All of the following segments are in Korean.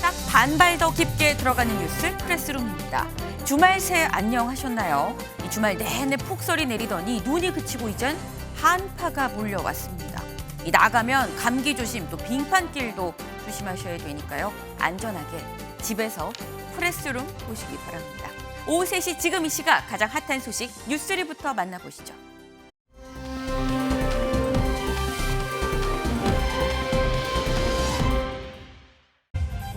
딱 반발 더 깊게 들어가는 뉴스 프레스룸입니다. 주말 새 안녕하셨나요? 이 주말 내내 폭설이 내리더니 눈이 그치고 이젠 한파가 몰려왔습니다. 이 나가면 감기 조심, 또 빙판길도 조심하셔야 되니까요. 안전하게 집에서 프레스룸 보시기 바랍니다. 오후 3시 지금 이 시각 가장 핫한 소식 뉴스리부터 만나보시죠.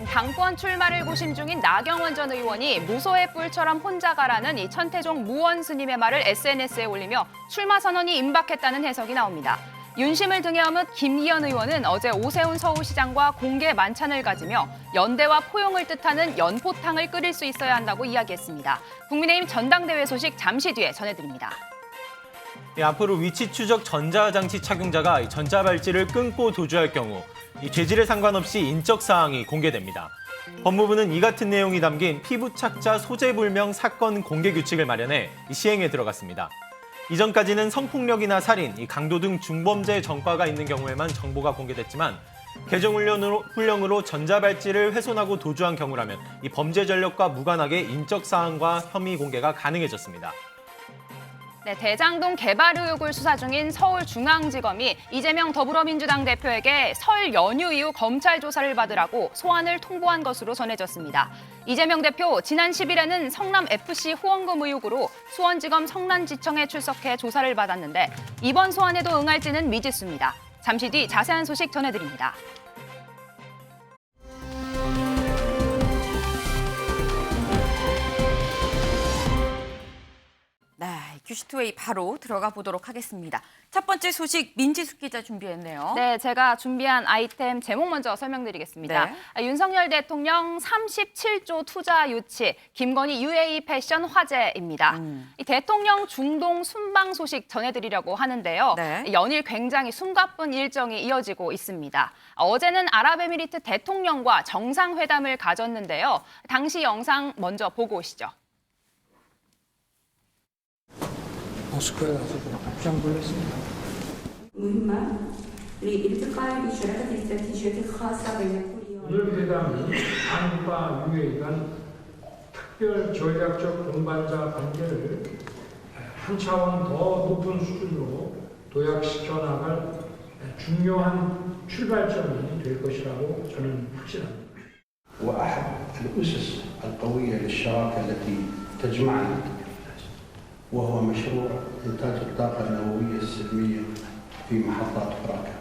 당권 출마를 고심 중인 나경원 전 의원이 무소의 뿔처럼 혼자 가라는 이 천태종 무원 스님의 말을 SNS에 올리며 출마 선언이 임박했다는 해석이 나옵니다. 윤심을 등에 업은 김기현 의원은 어제 오세훈 서울시장과 공개 만찬을 가지며 연대와 포용을 뜻하는 연포탕을 끓일 수 있어야 한다고 이야기했습니다. 국민의힘 전당대회 소식 잠시 뒤에 전해드립니다. 앞으로 위치 추적 전자장치 착용자가 전자발찌를 끊고 도주할 경우 이 죄질에 상관없이 인적 사항이 공개됩니다. 법무부는 이 같은 내용이 담긴 피부착자 소재불명 사건 공개 규칙을 마련해 시행에 들어갔습니다. 이전까지는 성폭력이나 살인, 강도 등 중범죄 전과가 있는 경우에만 정보가 공개됐지만 개정 훈령으로 전자발찌를 훼손하고 도주한 경우라면 이 범죄 전력과 무관하게 인적 사항과 혐의 공개가 가능해졌습니다. 네, 대장동 개발 의혹을 수사 중인 서울중앙지검이 이재명 더불어민주당 대표에게 설 연휴 이후 검찰 조사를 받으라고 소환을 통보한 것으로 전해졌습니다. 이재명 대표 지난 10일에는 성남FC 후원금 의혹으로 수원지검 성남지청에 출석해 조사를 받았는데 이번 소환에도 응할지는 미지수입니다. 잠시 뒤 자세한 소식 전해드립니다. 네, 큐시트웨이 바로 들어가 보도록 하겠습니다. 첫 번째 소식 민지숙 기자 준비했네요. 네, 제가 준비한 아이템 제목 먼저 설명드리겠습니다. 네. 윤석열 대통령 37조 투자 유치, 김건희 UAE 패션 화제입니다. 이 대통령 중동 순방 소식 전해드리려고 하는데요. 네. 연일 굉장히 숨가쁜 일정이 이어지고 있습니다. 어제는 아랍에미리트 대통령과 정상회담을 가졌는데요. 당시 영상 먼저 보고 오시죠. موسكو جنب الاسم مهمة لالتقاء بشراكة استراتيجية خاصة بين كوريا 오늘 회담이 한국과 UAE 간 특별 전략적 동반자 관계를 한 차원 더 높은 수준으로 도약시켜 나갈 중요한 출발점이 될 것이라고 저는 확신합니다. وأحد الأسس القوية للشراكة التي تجمعنا وهو مشروع إنتاج الطاقة النووية السلمية في محطات فراكة.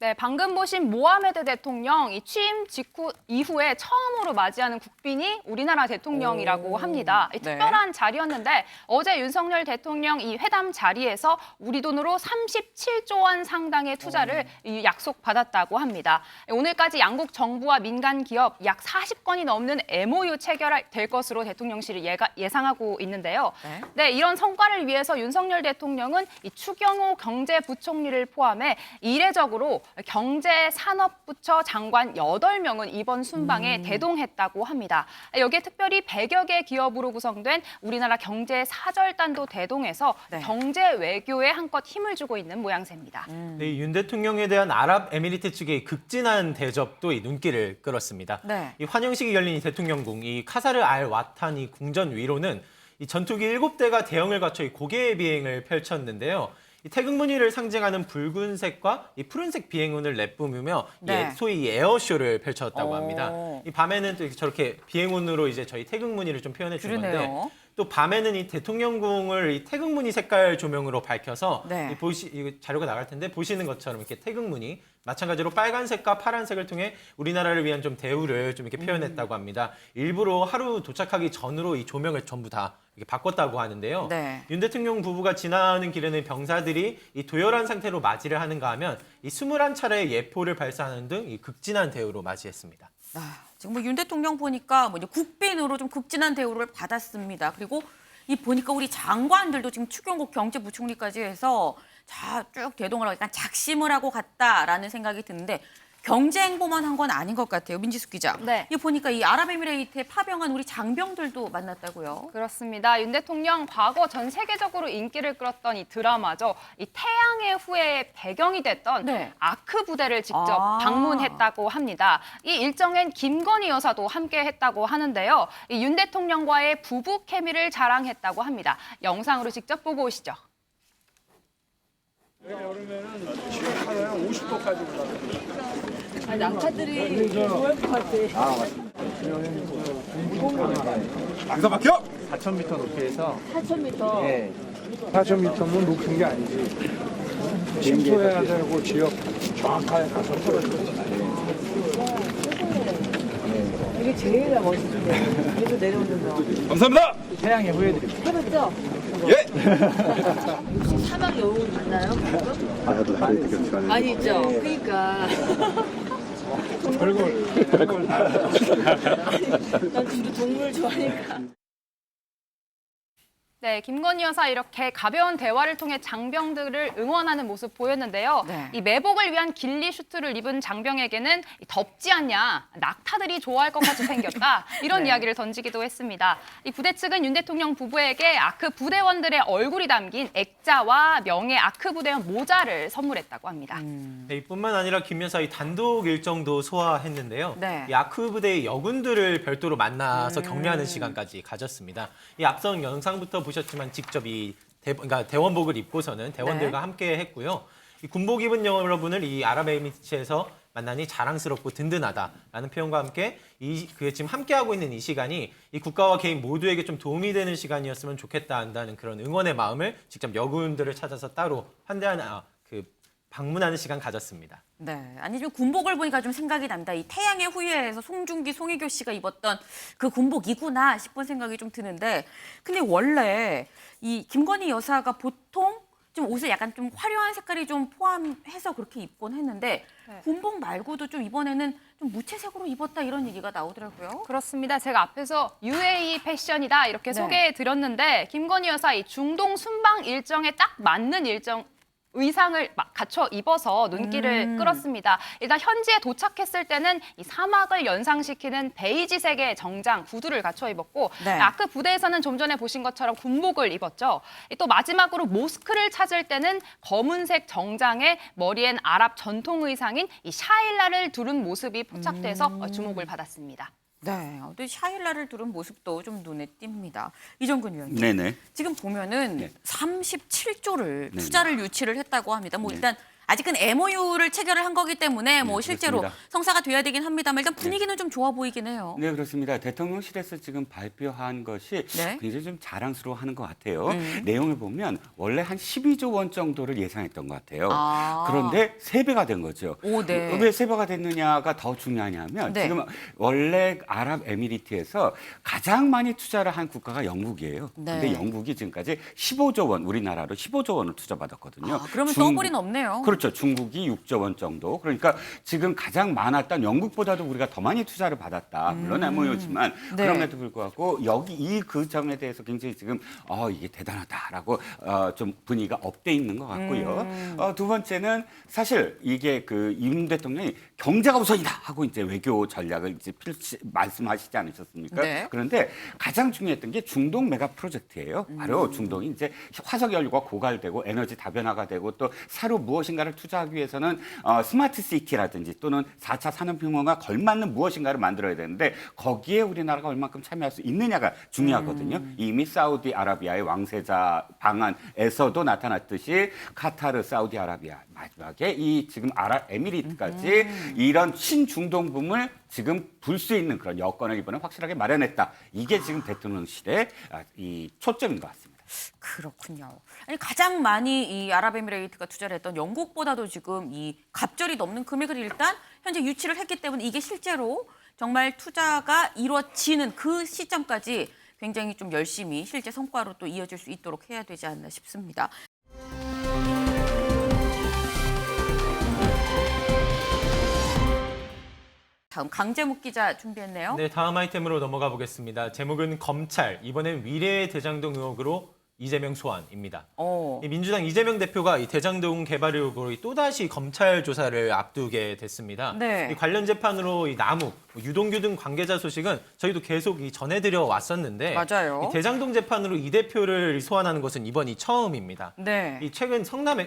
네, 방금 보신 모하메드 대통령 이 취임 이후에 처음으로 맞이하는 국빈이 우리나라 대통령이라고 합니다. 이 특별한 자리였는데 어제 윤석열 대통령 이 회담 자리에서 우리 돈으로 37조 원 상당의 투자를 약속받았다고 합니다. 오늘까지 양국 정부와 민간 기업 약 40건이 넘는 MOU 체결될 것으로 대통령실이 예상하고 있는데요. 네, 이런 성과를 위해서 윤석열 대통령은 이 추경호 경제부총리를 포함해 이례적으로 경제산업부처 장관 8명은 이번 순방에 대동했다고 합니다. 여기에 특별히 100여 개 기업으로 구성된 우리나라 경제사절단도 대동해서 경제 외교에 한껏 힘을 주고 있는 모양새입니다. 네, 윤 대통령에 대한 아랍에미리트 측의 극진한 대접도 이 눈길을 끌었습니다. 네. 이 환영식이 열린 이 대통령궁, 이 카사르 알 와타니 궁전 위로는 이 전투기 7대가 대형을 갖춰 이 고개 비행을 펼쳤는데요. 이 태극무늬를 상징하는 붉은색과 이 푸른색 비행운을 내뿜으며 소위 에어쇼를 펼쳤다고 합니다. 이 밤에는 또 저렇게 비행운으로 이제 저희 태극무늬를 좀 표현해 준 건데 또 밤에는 이 대통령궁을 이 태극무늬 색깔 조명으로 밝혀서 이 자료가 나갈 텐데 보시는 것처럼 이렇게 태극무늬 마찬가지로 빨간색과 파란색을 통해 우리나라를 위한 좀 대우를 좀 이렇게 표현했다고 합니다. 일부러 하루 도착하기 전으로 이 조명을 전부 다 이렇게 바꿨다고 하는데요. 윤 대통령 부부가 지나는 길에는 병사들이 이 도열한 상태로 맞이를 하는가 하면 이 21차례의 예포를 발사하는 등 이 극진한 대우로 맞이했습니다. 지금 뭐 윤 대통령 보니까 뭐 이제 국빈으로 좀 극진한 대우를 받았습니다. 그리고 이 보니까 우리 장관들도 지금 추경호 경제부총리까지 해서 쭉 대동을 하고 약간 작심을 하고 갔다라는 생각이 드는데 경제 행보만 한 건 아닌 것 같아요. 민지숙 기자. 네. 이 보니까 이 아랍에미레이트에 파병한 우리 장병들도 만났다고요. 그렇습니다. 윤 대통령 과거 전 세계적으로 인기를 끌었던 이 드라마죠. 이 태양의 후예의 배경이 됐던 네. 아크 부대를 직접 아. 방문했다고 합니다. 이 일정엔 김건희 여사도 함께했다고 하는데요. 이 윤 대통령과의 부부 케미를 자랑했다고 합니다. 영상으로 직접 보고 오시죠. 낙타들이 좋아할 것 같아. 기가 막혀! 4,000m 높이에서 4,000m. 예, 4,000m면 높은 게 아니지. 침투해야 되고 지역 정확하게 가서 떨어져. 이게 제일 멋있는데. 그래서 내려오는 거. 감사합니다! 태양의 후예들입니다. 해봤죠? 예! 혹시 사막 여우 있나요? 아니죠. 그러니까. 난 진짜 동물 좋아하니까. 네, 김건희 여사 이렇게 가벼운 대화를 통해 장병들을 응원하는 모습 보였는데요. 네. 이 매복을 위한 길리 슈트를 입은 장병에게는 덥지 않냐, 낙타들이 좋아할 것 같이 생겼다 이런 네. 이야기를 던지기도 했습니다. 이 부대 측은 윤 대통령 부부에게 아크 부대원들의 얼굴이 담긴 액자와 명예 아크 부대원 모자를 선물했다고 합니다. 네, 이뿐만 아니라 김 여사 이 단독 일정도 소화했는데요. 네. 이 아크 부대의 여군들을 별도로 만나서 격려하는 시간까지 가졌습니다. 이 앞선 영상부터 보셨지만 직접 그러니까 대원복을 입고서는 대원들과 함께 했고요. 이 군복 입은 여러분을 이 아랍에미리트에서 만나니 자랑스럽고 든든하다라는 표현과 함께 그 지금 함께하고 있는 이 시간이 이 국가와 개인 모두에게 좀 도움이 되는 시간이었으면 좋겠다 한다는 그런 응원의 마음을 직접 여군들을 찾아서 따로 방문하는 시간 가졌습니다. 네, 아니 좀 군복을 보니까 좀 생각이 납니다. 이 태양의 후예에서 송중기, 송혜교 씨가 입었던 그 군복이구나 싶은 생각이 좀 드는데, 근데 원래 이 김건희 여사가 보통 좀 옷을 약간 좀 화려한 색깔이 좀 포함해서 그렇게 입곤 했는데 네. 군복 말고도 좀 이번에는 좀 무채색으로 입었다 이런 얘기가 나오더라고요. 그렇습니다. 제가 앞에서 UAE 패션이다 이렇게 네. 소개해 드렸는데 김건희 여사 이 중동 순방 일정에 딱 맞는 의상을 갖춰 입어서 눈길을 끌었습니다. 일단 현지에 도착했을 때는 이 사막을 연상시키는 베이지색의 정장, 구두를 갖춰 입었고 네. 아크 부대에서는 좀 전에 보신 것처럼 군복을 입었죠. 또 마지막으로 모스크를 찾을 때는 검은색 정장에 머리엔 아랍 전통 의상인 이 샤일라를 두른 모습이 포착돼서 주목을 받았습니다. 네, 근데 샤일라를 두른 모습도 좀 눈에 띕니다. 이정근 위원님. 네네. 지금 보면은 네. 37조를 네. 투자를 유치를 했다고 합니다. 뭐 네. 일단 아직은 MOU를 체결을 한 거기 때문에 뭐 네, 실제로 그렇습니다. 성사가 돼야 되긴 합니다만 일단 분위기는 좀 좋아 보이긴 해요. 네, 그렇습니다. 대통령실에서 지금 발표한 것이 네. 굉장히 좀 자랑스러워하는 것 같아요. 내용을 보면 원래 한 12조 원 정도를 예상했던 것 같아요. 아. 그런데 3배가 된 거죠. 오, 네. 왜 3배가 됐느냐가 더 중요하냐면 네. 지금 원래 아랍에미리트에서 가장 많이 투자를 한 국가가 영국이에요. 네. 근데 영국이 지금까지 15조 원, 우리나라로 15조 원을 투자받았거든요. 아, 그러면 더블이 넘네요. 그렇죠. 중국이 6조 원 정도. 그러니까 지금 가장 많았던 영국보다도 우리가 더 많이 투자를 받았다. 물론 MOU지만 네. 그럼에도 불구하고 여기 그 점에 대해서 굉장히 지금 이게 대단하다라고 좀 분위기가 업돼 있는 것 같고요. 두 번째는 사실 이게 그 윤 대통령이 경제가 우선이다 하고 이제 외교 전략을 이제 말씀하시지 않으셨습니까? 네. 그런데 가장 중요했던 게 중동 메가 프로젝트예요. 바로 중동이 이제 화석 연료가 고갈되고 에너지 다변화가 되고 또 새로 무엇인가를 투자하기 위해서는 스마트 시티라든지 또는 4차 산업혁명과 걸맞는 무엇인가를 만들어야 되는데 거기에 우리나라가 얼마큼 참여할 수 있느냐가 중요하거든요. 이미 사우디아라비아의 왕세자 방안에서도 나타났듯이 카타르, 사우디아라비아 마지막에 이 지금 아랍에미리트까지 이런 신중동붐을 지금 불 수 있는 그런 여건을 이번에 확실하게 마련했다. 이게 지금 대통령실의 이 초점인 것 같습니다. 그렇군요. 아니 가장 많이 이 아랍에미레이트가 투자를 했던 영국보다도 지금 이 갑절이 넘는 금액을 일단 현재 유치를 했기 때문에 이게 실제로 정말 투자가 이루어지는 그 시점까지 굉장히 좀 열심히 실제 성과로 또 이어질 수 있도록 해야 되지 않나 싶습니다. 다음 강재묵 기자 준비했네요. 네, 다음 아이템으로 넘어가 보겠습니다. 제목은 검찰, 이번엔 위례 대장동 의혹으로 이재명 소환입니다. 어. 이 민주당 이재명 대표가 이 대장동 개발 의혹으로 또다시 검찰 조사를 앞두게 됐습니다. 네. 이 관련 재판으로 이 남욱, 유동규 등 관계자 소식은 저희도 계속 전해드려 왔었는데 맞아요. 이 대장동 재판으로 이 대표를 소환하는 것은 이번이 처음입니다. 네. 이 최근 성남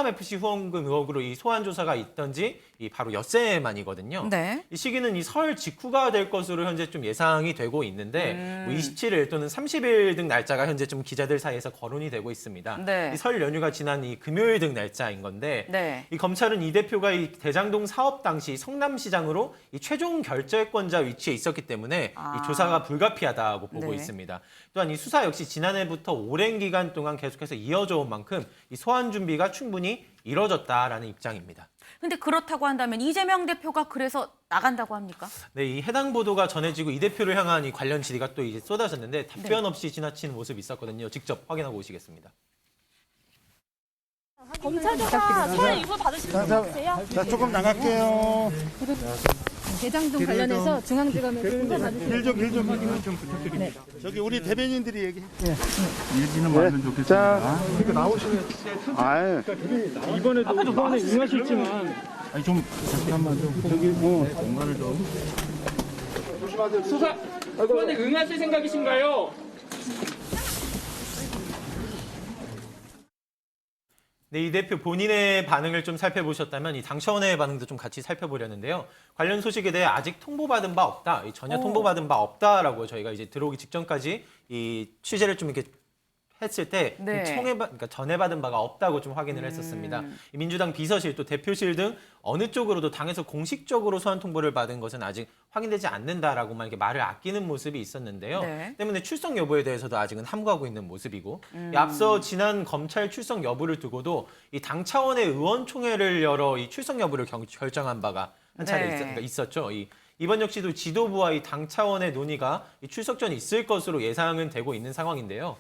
FC 후원금 의혹으로 이 소환 조사가 있던지 이 바로 엿새 만이거든요. 네. 이 시기는 이 설 직후가 될 것으로 현재 좀 예상이 되고 있는데 뭐 27일 또는 30일 등 날짜가 현재 좀 기자들 사이에서 거론이 되고 있습니다. 네. 이 설 연휴가 지난 이 금요일 등 날짜인 건데 네. 이 검찰은 이 대표가 이 대장동 사업 당시 성남시장으로 이 최종 결재권자 위치에 있었기 때문에 이 조사가 불가피하다고 보고 네. 있습니다. 또한 이 수사 역시 지난해부터 오랜 기간 동안 계속해서 이어져 온 만큼 이 소환 준비가 충분히 이뤄졌다라는 입장입니다. 근데 그렇다고 한다면 이재명 대표가 그래서 나간다고 합니까? 네, 이 해당 보도가 전해지고 이 대표를 향한 이 관련 질의가 또 이제 쏟아졌는데 답변 없이 지나치는 모습이 있었거든요. 직접 확인하고 오시겠습니다. 검찰 조사 소환 일부 받으실 수 있으세요? 자, 조금 나갈게요. 대장동 관련해서 중앙지검에서 증거 받으실 수 길 좀 부탁드립니다. 저기 우리 대변인들이 얘기해. 일지는 많으면 좋겠습니다. 자, 그러니까 나오시면. 아유. 이번에도 소환에 응하실지만 아니 좀 잠깐만 좀 저기 뭐 공간을 좀. 소환에 응하실 생각이신가요? 네, 이 대표 본인의 반응을 좀 살펴보셨다면 이 당 차원의 반응도 좀 같이 살펴보려는데요. 관련 소식에 대해 아직 통보받은 바 없다, 전혀 통보받은 바 없다라고 저희가 이제 들어오기 직전까지 이 취재를 좀 이렇게 했을 때 네. 그러니까 전해받은 바가 없다고 좀 확인을 했었습니다. 이 민주당 비서실 또 대표실 등 어느 쪽으로도 당에서 공식적으로 소환 통보를 받은 것은 아직 확인되지 않는다라고만 이렇게 말을 아끼는 모습이 있었는데요. 네. 때문에 출석 여부에 대해서도 아직은 함구하고 있는 모습이고 이 앞서 지난 검찰 출석 여부를 두고도 이 당 차원의 의원총회를 열어 이 출석 여부를 결정한 바가 한 차례 네. 있었죠. 이번 역시도 지도부와 이 당 차원의 논의가 이 출석 전에 있을 것으로 예상은 되고 있는 상황인데요.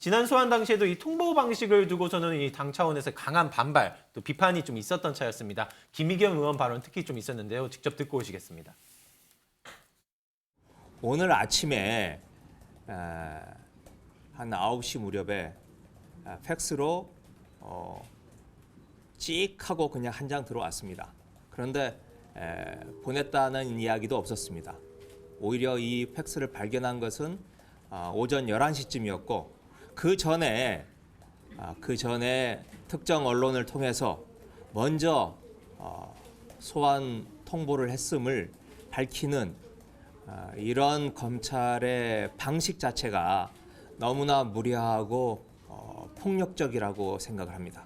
지난 소환 당시에도 이 통보 방식을 두고서는 이 당 차원에서 강한 반발, 또 비판이 좀 있었던 차였습니다. 김의겸 의원 발언 특히 좀 있었는데요. 직접 듣고 오시겠습니다. 오늘 아침에 한 9시 무렵에 팩스로 찍 하고 그냥 한 장 들어왔습니다. 그런데 보냈다는 이야기도 없었습니다. 오히려 이 팩스를 발견한 것은 오전 11시쯤이었고 그 전에 특정 언론을 통해서 먼저 소환 통보를 했음을 밝히는 이런 검찰의 방식 자체가 너무나 무례하고 폭력적이라고 생각을 합니다.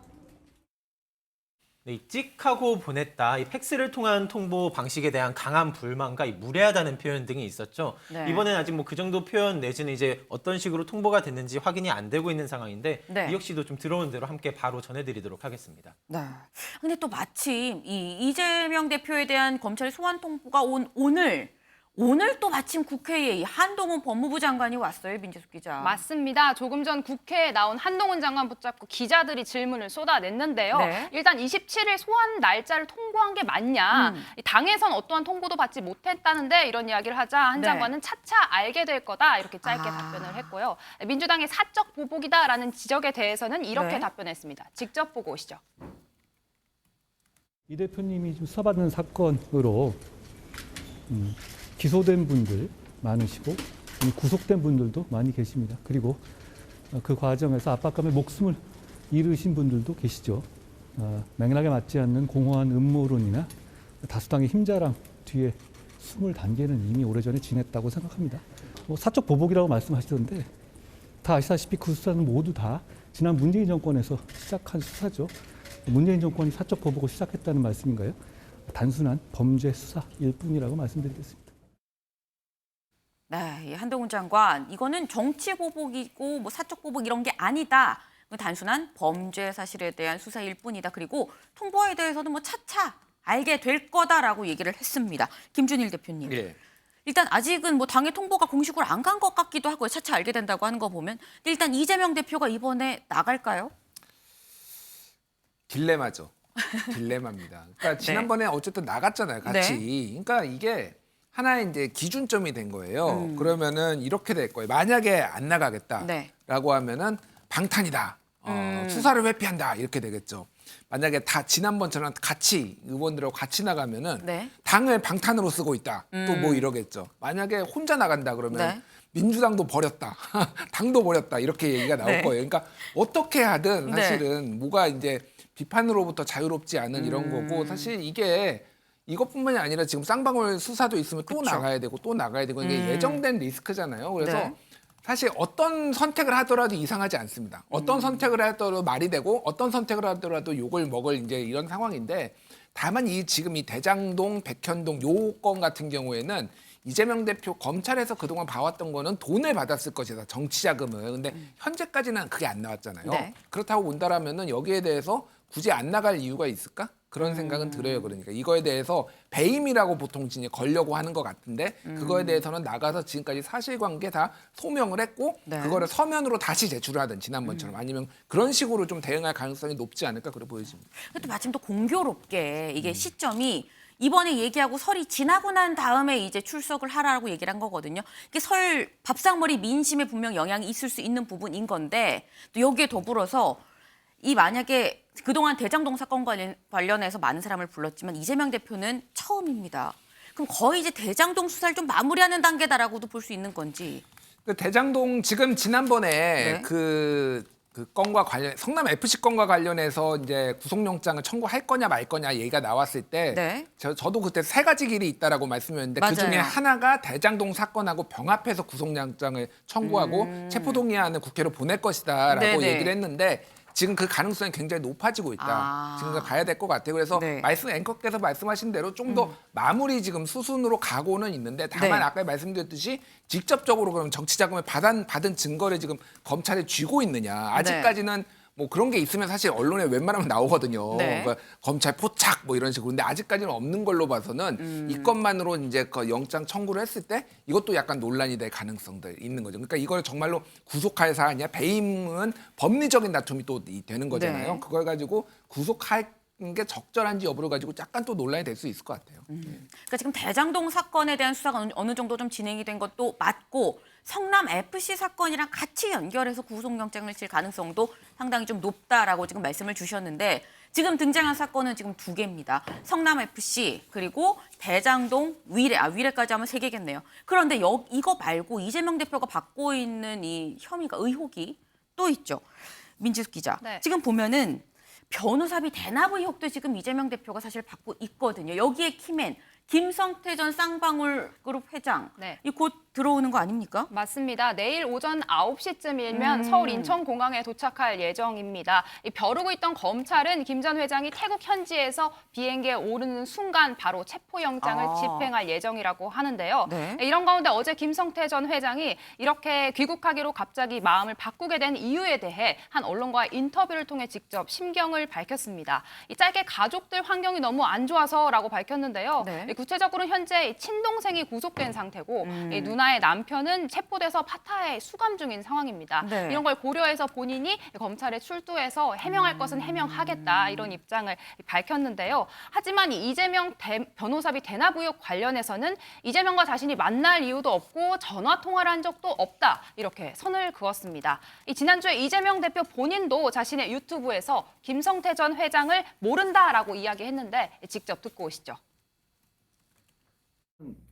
네, 찍하고 보냈다, 이 팩스를 통한 통보 방식에 대한 강한 불만과 이 무례하다는 표현 등이 있었죠. 네. 이번엔 아직 뭐 그 정도 표현 내지는 이제 어떤 식으로 통보가 됐는지 확인이 안 되고 있는 상황인데 네. 이 역시도 좀 들어온 대로 함께 바로 전해드리도록 하겠습니다. 네. 근데 또 마침 이 이재명 대표에 대한 검찰 소환 통보가 온 오늘 또 마침 국회에 이 한동훈 법무부 장관이 왔어요, 민재숙 기자. 맞습니다. 조금 전 국회에 나온 한동훈 장관 붙잡고 기자들이 질문을 쏟아냈는데요. 네. 일단 27일 소환 날짜를 통보한 게 맞냐. 당에선 어떠한 통보도 받지 못했다는데 이런 이야기를 하자 한 네. 장관은 차차 알게 될 거다 이렇게 짧게 답변을 했고요. 민주당의 사적 보복이다라는 지적에 대해서는 이렇게 네. 답변했습니다. 직접 보고 오시죠. 이 대표님이 좀 수사받는 사건으로 기소된 분들 많으시고 구속된 분들도 많이 계십니다. 그리고 그 과정에서 압박감에 목숨을 잃으신 분들도 계시죠. 맥락에 맞지 않는 공허한 음모론이나 다수당의 힘자랑 뒤에 숨을 단계는 이미 오래전에 지냈다고 생각합니다. 사적 보복이라고 말씀하시던데 다 아시다시피 그 수사는 모두 다 지난 문재인 정권에서 시작한 수사죠. 문재인 정권이 사적 보복을 시작했다는 말씀인가요? 단순한 범죄 수사일 뿐이라고 말씀드리겠습니다. 네, 이 한동훈 장관, 이거는 정치 보복이고 뭐 사적 보복 이런 게 아니다. 단순한 범죄 사실에 대한 수사일 뿐이다. 그리고 통보에 대해서도 뭐 차차 알게 될 거다라고 얘기를 했습니다. 김준일 대표님. 예. 일단 아직은 뭐 당의 통보가 공식으로 안 간 것 같기도 하고요. 차차 알게 된다고 하는 거 보면. 근데 일단 이재명 대표가 이번에 나갈까요? 딜레마죠. 딜레마입니다. 그러니까 지난번에 어쨌든 나갔잖아요, 같이. 네. 그러니까 이게 하나의 이제 기준점이 된 거예요. 그러면은 이렇게 될 거예요. 만약에 안 나가겠다라고 네. 하면은 방탄이다. 수사를 회피한다. 이렇게 되겠죠. 만약에 다 지난번처럼 같이 의원들하고 같이 나가면은 네. 당을 방탄으로 쓰고 있다. 또 뭐 이러겠죠. 만약에 혼자 나간다 그러면 네. 민주당도 버렸다. 당도 버렸다. 이렇게 얘기가 나올 네. 거예요. 그러니까 어떻게 하든 네. 사실은 뭐가 이제 비판으로부터 자유롭지 않은 이런 거고 사실 이게 이것뿐만이 아니라 지금 쌍방울 수사도 있으면 또 나가야 되고 또 나가야 되고 이게 예정된 리스크잖아요. 그래서 네. 사실 어떤 선택을 하더라도 이상하지 않습니다. 어떤 선택을 하더라도 말이 되고 어떤 선택을 하더라도 욕을 먹을 이제 이런 상황인데 다만 지금 이 대장동, 백현동 요 건 같은 경우에는 이재명 대표 검찰에서 그동안 봐왔던 거는 돈을 받았을 것이다. 정치 자금을. 근데 현재까지는 그게 안 나왔잖아요. 네. 그렇다고 본다라면은 여기에 대해서 굳이 안 나갈 이유가 있을까? 그런 생각은 들어요. 그러니까 이거에 대해서 배임이라고 보통 이제 걸려고 하는 것 같은데 그거에 대해서는 나가서 지금까지 사실관계 다 소명을 했고 네. 그거를 서면으로 다시 제출을 하든 지난번처럼 아니면 그런 식으로 좀 대응할 가능성이 높지 않을까 그래 보여집니다. 또 마침 또 공교롭게 이게 시점이 이번에 얘기하고 설이 지나고 난 다음에 이제 출석을 하라고 얘기를 한 거거든요. 이게 설 밥상머리 민심에 분명 영향이 있을 수 있는 부분인 건데 또 여기에 더불어서 이 만약에 그동안 대장동 사건 관련해서 많은 사람을 불렀지만 이재명 대표는 처음입니다. 그럼 거의 이제 대장동 수사를 좀 마무리하는 단계다라고도 볼 수 있는 건지. 그 대장동 지금 지난번에 네. 그 건과 관련 성남 FC 건과 관련해서 이제 구속영장을 청구할 거냐 말 거냐 얘기가 나왔을 때 네. 저도 그때 세 가지 길이 있다라고 말씀드렸는데 그 중에 맞아요. 하나가 대장동 사건하고 병합해서 구속영장을 청구하고 체포동의안을 국회로 보낼 것이다라고 네네. 얘기를 했는데 지금 그 가능성이 굉장히 높아지고 있다. 지금 가야 될 것 같아요. 그래서 네. 앵커께서 말씀하신 대로 좀 더 마무리 지금 수순으로 가고는 있는데 다만 네. 아까 말씀드렸듯이 직접적으로 그럼 정치 자금을 받은 증거를 지금 검찰에 쥐고 있느냐. 아직까지는 뭐 그런 게 있으면 사실 언론에 웬만하면 나오거든요. 네. 그러니까 검찰 포착 뭐 이런 식으로. 근데 아직까지는 없는 걸로 봐서는 이 건만으로 이제 그 영장 청구를 했을 때 이것도 약간 논란이 될 가능성도 있는 거죠. 그러니까 이걸 정말로 구속할 사안이야. 배임은 법리적인 다툼이 또 되는 거잖아요. 네. 그걸 가지고 구속할 게 적절한지 여부를 가지고 약간 또 논란이 될 수 있을 것 같아요. 그러니까 지금 대장동 사건에 대한 수사가 어느 정도 좀 진행이 된 것도 맞고 성남 FC 사건이랑 같이 연결해서 구속영장을 칠 가능성도 상당히 좀 높다라고 지금 말씀을 주셨는데 지금 등장한 사건은 지금 2개입니다. 성남 FC 그리고 대장동 위례까지 하면 3개겠네요. 그런데 이거 말고 이재명 대표가 받고 있는 이 혐의가 의혹이 또 있죠. 민지숙 기자. 네. 지금 보면은 변호사비 대납 의혹도 지금 이재명 대표가 사실 받고 있거든요. 여기에 키맨 김성태 전 쌍방울 그룹 회장 네. 이 곧 들어오는 거 아닙니까? 맞습니다. 내일 오전 9시쯤이면 서울 인천공항에 도착할 예정입니다. 벼르고 있던 검찰은 김 전 회장이 태국 현지에서 비행기에 오르는 순간 바로 체포영장을 집행할 예정이라고 하는데요. 네. 이런 가운데 어제 김성태 전 회장이 이렇게 귀국하기로 갑자기 마음을 바꾸게 된 이유에 대해 한 언론과의 인터뷰를 통해 직접 심경을 밝혔습니다. 짧게 가족들 환경이 너무 안 좋아서라고 밝혔는데요. 네. 구체적으로는 현재 친동생이 구속된 상태고 누나의 남편은 체포돼서 파타에 수감 중인 상황입니다. 네. 이런 걸 고려해서 본인이 검찰에 출두해서 해명할 것은 해명하겠다 이런 입장을 밝혔는데요. 하지만 이 이재명 변호사비 대납 의혹 관련해서는 이재명과 자신이 만날 이유도 없고 전화 통화를 한 적도 없다 이렇게 선을 그었습니다. 지난주에 이재명 대표 본인도 자신의 유튜브에서 김성태 전 회장을 모른다라고 이야기했는데 직접 듣고 오시죠.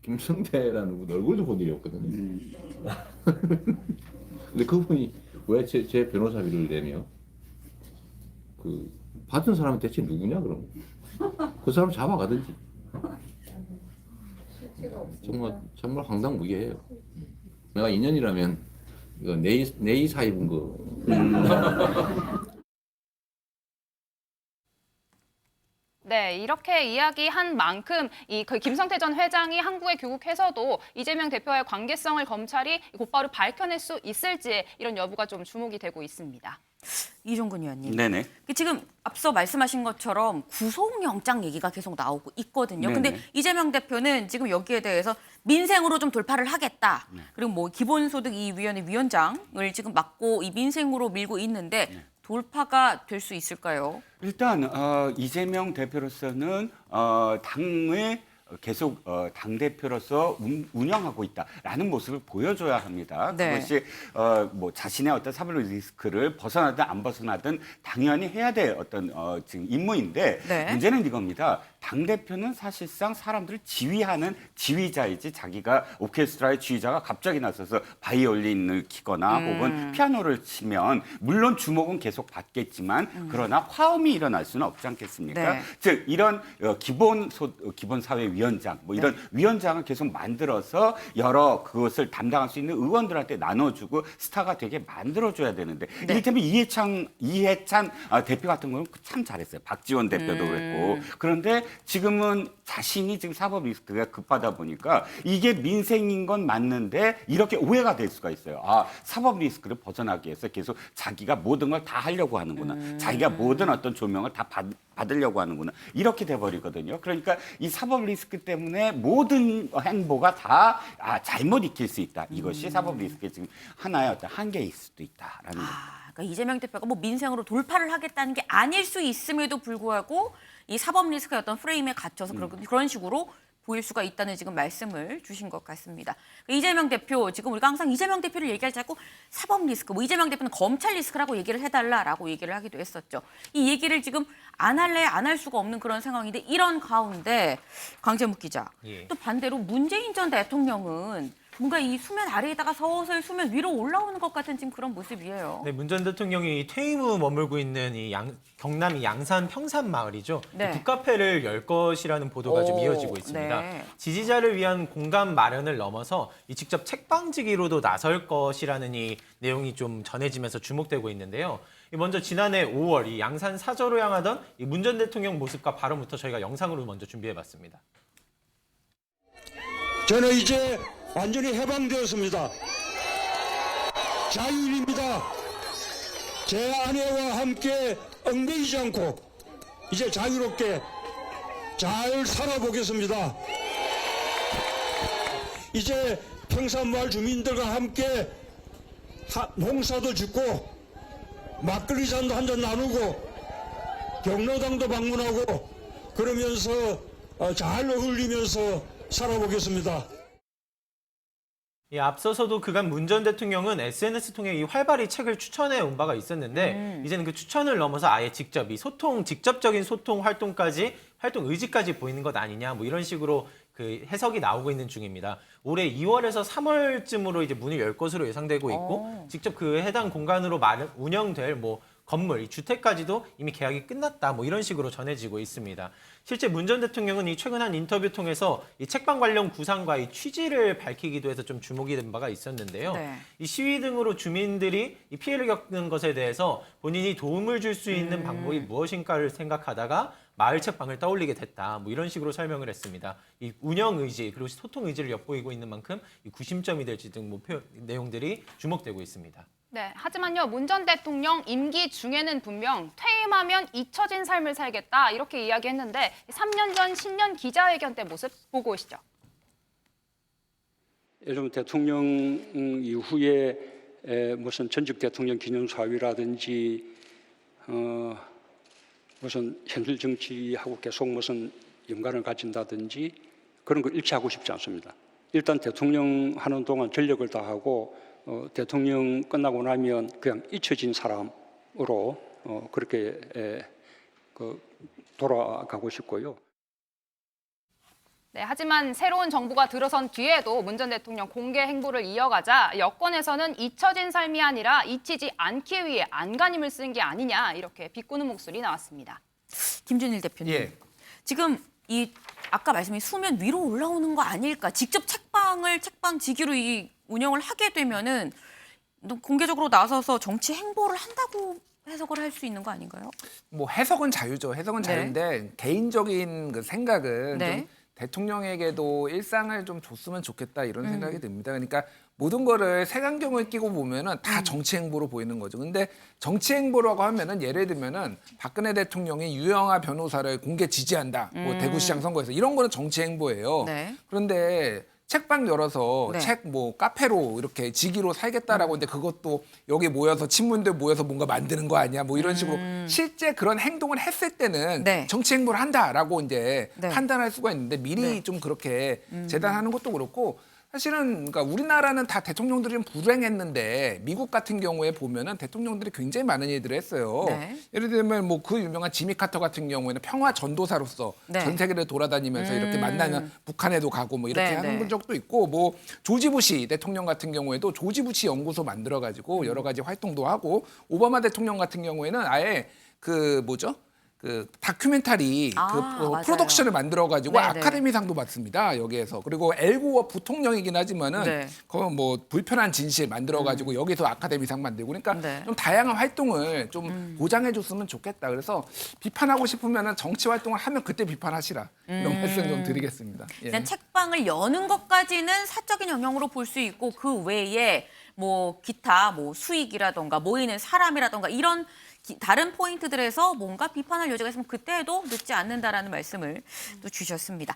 김성태라는 분 얼굴도 본 일이 없거든요. 근데 그분이 왜 제 변호사비를 내며 그 받은 사람이 대체 누구냐 그럼 그 사람 잡아가든지. 정말 황당무계해요. 내가 인연이라면 이거 내이 사입은 거. 네, 이렇게 이야기한 만큼 그 김성태 전 회장이 한국에 귀국해서도 이재명 대표와의 관계성을 검찰이 곧바로 밝혀낼 수 있을지 이런 여부가 좀 주목이 되고 있습니다. 이종근 의원님. 네네. 지금 앞서 말씀하신 것처럼 구속영장 얘기가 계속 나오고 있거든요. 네네. 근데 이재명 대표는 지금 여기에 대해서 민생으로 좀 돌파를 하겠다. 그리고 뭐 기본소득 이 위원회 위원장을 지금 맡고 이 민생으로 밀고 있는데 돌파가 될 수 있을까요? 일단 이재명 대표로서는 당의 계속 당대표로서 운영하고 있다라는 모습을 보여줘야 합니다. 네. 그것이 뭐 자신의 어떤 사법 리스크를 벗어나든 안 벗어나든 당연히 해야 될 어떤 지금 임무인데 네. 문제는 이겁니다. 당대표는 사실상 사람들을 지휘하는 지휘자이지 자기가 오케스트라의 지휘자가 갑자기 나서서 바이올린을 키거나 혹은 피아노를 치면 물론 주목은 계속 받겠지만 그러나 화음이 일어날 수는 없지 않겠습니까? 네. 즉 이런 기본사회위원장 뭐 이런 위원장을 계속 만들어서 여러 그것을 담당할 수 있는 의원들한테 나눠주고 스타가 되게 만들어줘야 되는데 이를테면 이해찬 대표 같은 경우는 참 잘했어요. 박지원 대표도 그랬고 그런데 지금은 자신이 지금 사법 리스크가 급하다 보니까 이게 민생인 건 맞는데 이렇게 오해가 될 수가 있어요. 아, 사법 리스크를 벗어나기 위해서 계속 자기가 모든 걸 다 하려고 하는구나. 자기가 모든 어떤 조명을 다 받으려고 하는구나. 이렇게 돼버리거든요. 그러니까 이 사법 리스크 때문에 모든 행보가 다 잘못 익힐 수 있다. 이것이 사법 리스크의 지금 하나의 어떤 한계일 수도 있다라는 거죠. 그러니까 이재명 대표가 뭐 민생으로 돌파를 하겠다는 게 아닐 수 있음에도 불구하고 이 사법 리스크의 어떤 프레임에 갇혀서 그런 식으로 보일 수가 있다는 지금 말씀을 주신 것 같습니다. 이재명 대표, 지금 우리가 항상 이재명 대표를 얘기할 때 자꾸 사법 리스크, 뭐 이재명 대표는 검찰 리스크라고 얘기를 해달라라고 얘기를 하기도 했었죠. 이 얘기를 지금 안 할래 안 할 수가 없는 그런 상황인데 이런 가운데 강재묵 기자, 또 반대로 문재인 전 대통령은 뭔가 이 수면 아래에다가 서서히 수면 위로 올라오는 것 같은 지금 그런 모습이에요. 네, 문 전 대통령이 퇴임 후 머물고 있는 이 경남 양산 평산 마을이죠. 네. 북카페를 열 것이라는 보도가 좀 이어지고 있습니다. 네. 지지자를 위한 공간 마련을 넘어서 이 직접 책방지기로도 나설 것이라는 이 내용이 좀 전해지면서 주목되고 있는데요. 먼저 지난해 5월 이 양산 사저로 향하던 이 문 전 대통령 모습과 발언부터 저희가 영상으로 먼저 준비해봤습니다. 저는 이제 완전히 해방되었습니다. 자유인입니다. 제 아내와 함께 얽매이지 않고 이제 자유롭게 잘 살아보겠습니다. 이제 평산마을 주민들과 함께 농사도 짓고 막걸리 잔도 한잔 나누고 경로당도 방문하고 그러면서 잘 어울리면서 살아보겠습니다. 앞서서도 그간 문 전 대통령은 SNS 통해 이 활발히 책을 추천해 온 바가 있었는데 이제는 그 추천을 넘어서 아예 직접 이 직접적인 소통 활동 의지까지 보이는 것 아니냐 뭐 이런 식으로 그 해석이 나오고 있는 중입니다. 올해 2월에서 3월쯤으로 이제 문을 열 것으로 예상되고 있고 직접 그 해당 공간으로 운영될 뭐 건물, 이 주택까지도 이미 계약이 끝났다 뭐 이런 식으로 전해지고 있습니다. 실제 문 전 대통령은 이 최근 한 인터뷰 통해서 이 책방 관련 구상과 이 취지를 밝히기도 해서 좀 주목이 된 바가 있었는데요. 네. 이 시위 등으로 주민들이 이 피해를 겪는 것에 대해서 본인이 도움을 줄 수 있는 방법이 무엇인가를 생각하다가 마을 책방을 떠올리게 됐다. 뭐 이런 식으로 설명을 했습니다. 이 운영 의지 그리고 소통 의지를 엿보이고 있는 만큼 이 구심점이 될지 등 뭐 내용들이 주목되고 있습니다. 네, 하지만요, 문 전 대통령 임기 중에는 분명 퇴임하면 잊혀진 삶을 살겠다 이렇게 이야기했는데 3년 전 신년 기자회견 때 모습 보고 오시죠. 요즘 대통령 이후에 무슨 전직 대통령 기념사위라든지 무슨 현실 정치하고 계속 무슨 연관을 가진다든지 그런 거 일치하고 싶지 않습니다. 일단 대통령 하는 동안 전력을 다하고 대통령 끝나고 나면 그냥 잊혀진 사람으로 그렇게 돌아가고 싶고요. 네, 하지만 새로운 정부가 들어선 뒤에도 문 전 대통령 공개 행보를 이어가자 여권에서는 잊혀진 삶이 아니라 잊히지 않기 위해 안간힘을 쓴 게 아니냐 이렇게 비꼬는 목소리 나왔습니다. 김준일 대표님, 지금 이 아까 말씀인 수면 위로 올라오는 거 아닐까? 직접 책방지기로 이 운영을 하게 되면은 공개적으로 나서서 정치 행보를 한다고 해석을 할 수 있는 거 아닌가요? 뭐 해석은 자유죠. 해석은 자유인데 개인적인 그 생각은 좀 대통령에게도 일상을 좀 줬으면 좋겠다 이런 생각이 듭니다. 그러니까 모든 거를 색안경을 끼고 보면은 다 정치 행보로 보이는 거죠. 근데 정치 행보라고 하면은 예를 들면은 박근혜 대통령이 유영하 변호사를 공개 지지한다. 뭐 대구시장 선거에서 이런 거는 정치 행보예요. 그런데 책방 열어서 네. 책 뭐 카페로 이렇게 직위로 살겠다라고 했는데 그것도 여기 모여서 친문들 모여서 뭔가 만드는 거 아니야? 뭐 이런 식으로 실제 그런 행동을 했을 때는 네. 정치 행보를 한다라고 이제 네. 판단할 수가 있는데 미리 네. 좀 그렇게 재단하는 것도 그렇고 사실은 그러니까 우리나라는 다 대통령들이 좀 불행했는데 미국 같은 경우에 보면은 대통령들이 굉장히 많은 일들을 했어요. 네. 예를 들면 뭐 그 유명한 지미 카터 같은 경우에는 평화 전도사로서 네. 전 세계를 돌아다니면서 이렇게 만나면 북한에도 가고 뭐 이렇게 네, 하는 네. 적도 있고 뭐 조지 부시 대통령 같은 경우에도 조지 부시 연구소 만들어 가지고 여러 가지 활동도 하고 오바마 대통령 같은 경우에는 아예 그 뭐죠? 그 다큐멘터리 맞아요. 프로덕션을 만들어 가지고 네네. 아카데미상도 받습니다. 여기에서. 그리고 엘고어 부통령이긴 하지만은 네. 그건 뭐 불편한 진실 만들어 가지고 여기서 아카데미상 만들고 그러니까 네. 좀 다양한 활동을 좀 보장해 줬으면 좋겠다. 그래서 비판하고 싶으면은 정치 활동을 하면 그때 비판하시라. 이런 말씀 좀 드리겠습니다. 예. 일단 책방을 여는 것까지는 사적인 영역으로 볼 수 있고 그 외에 뭐 기타 뭐 수익이라던가 모이는 사람이라던가 이런 다른 포인트들에서 뭔가 비판할 여지가 있으면 그때도 늦지 않는다라는 말씀을 또 주셨습니다.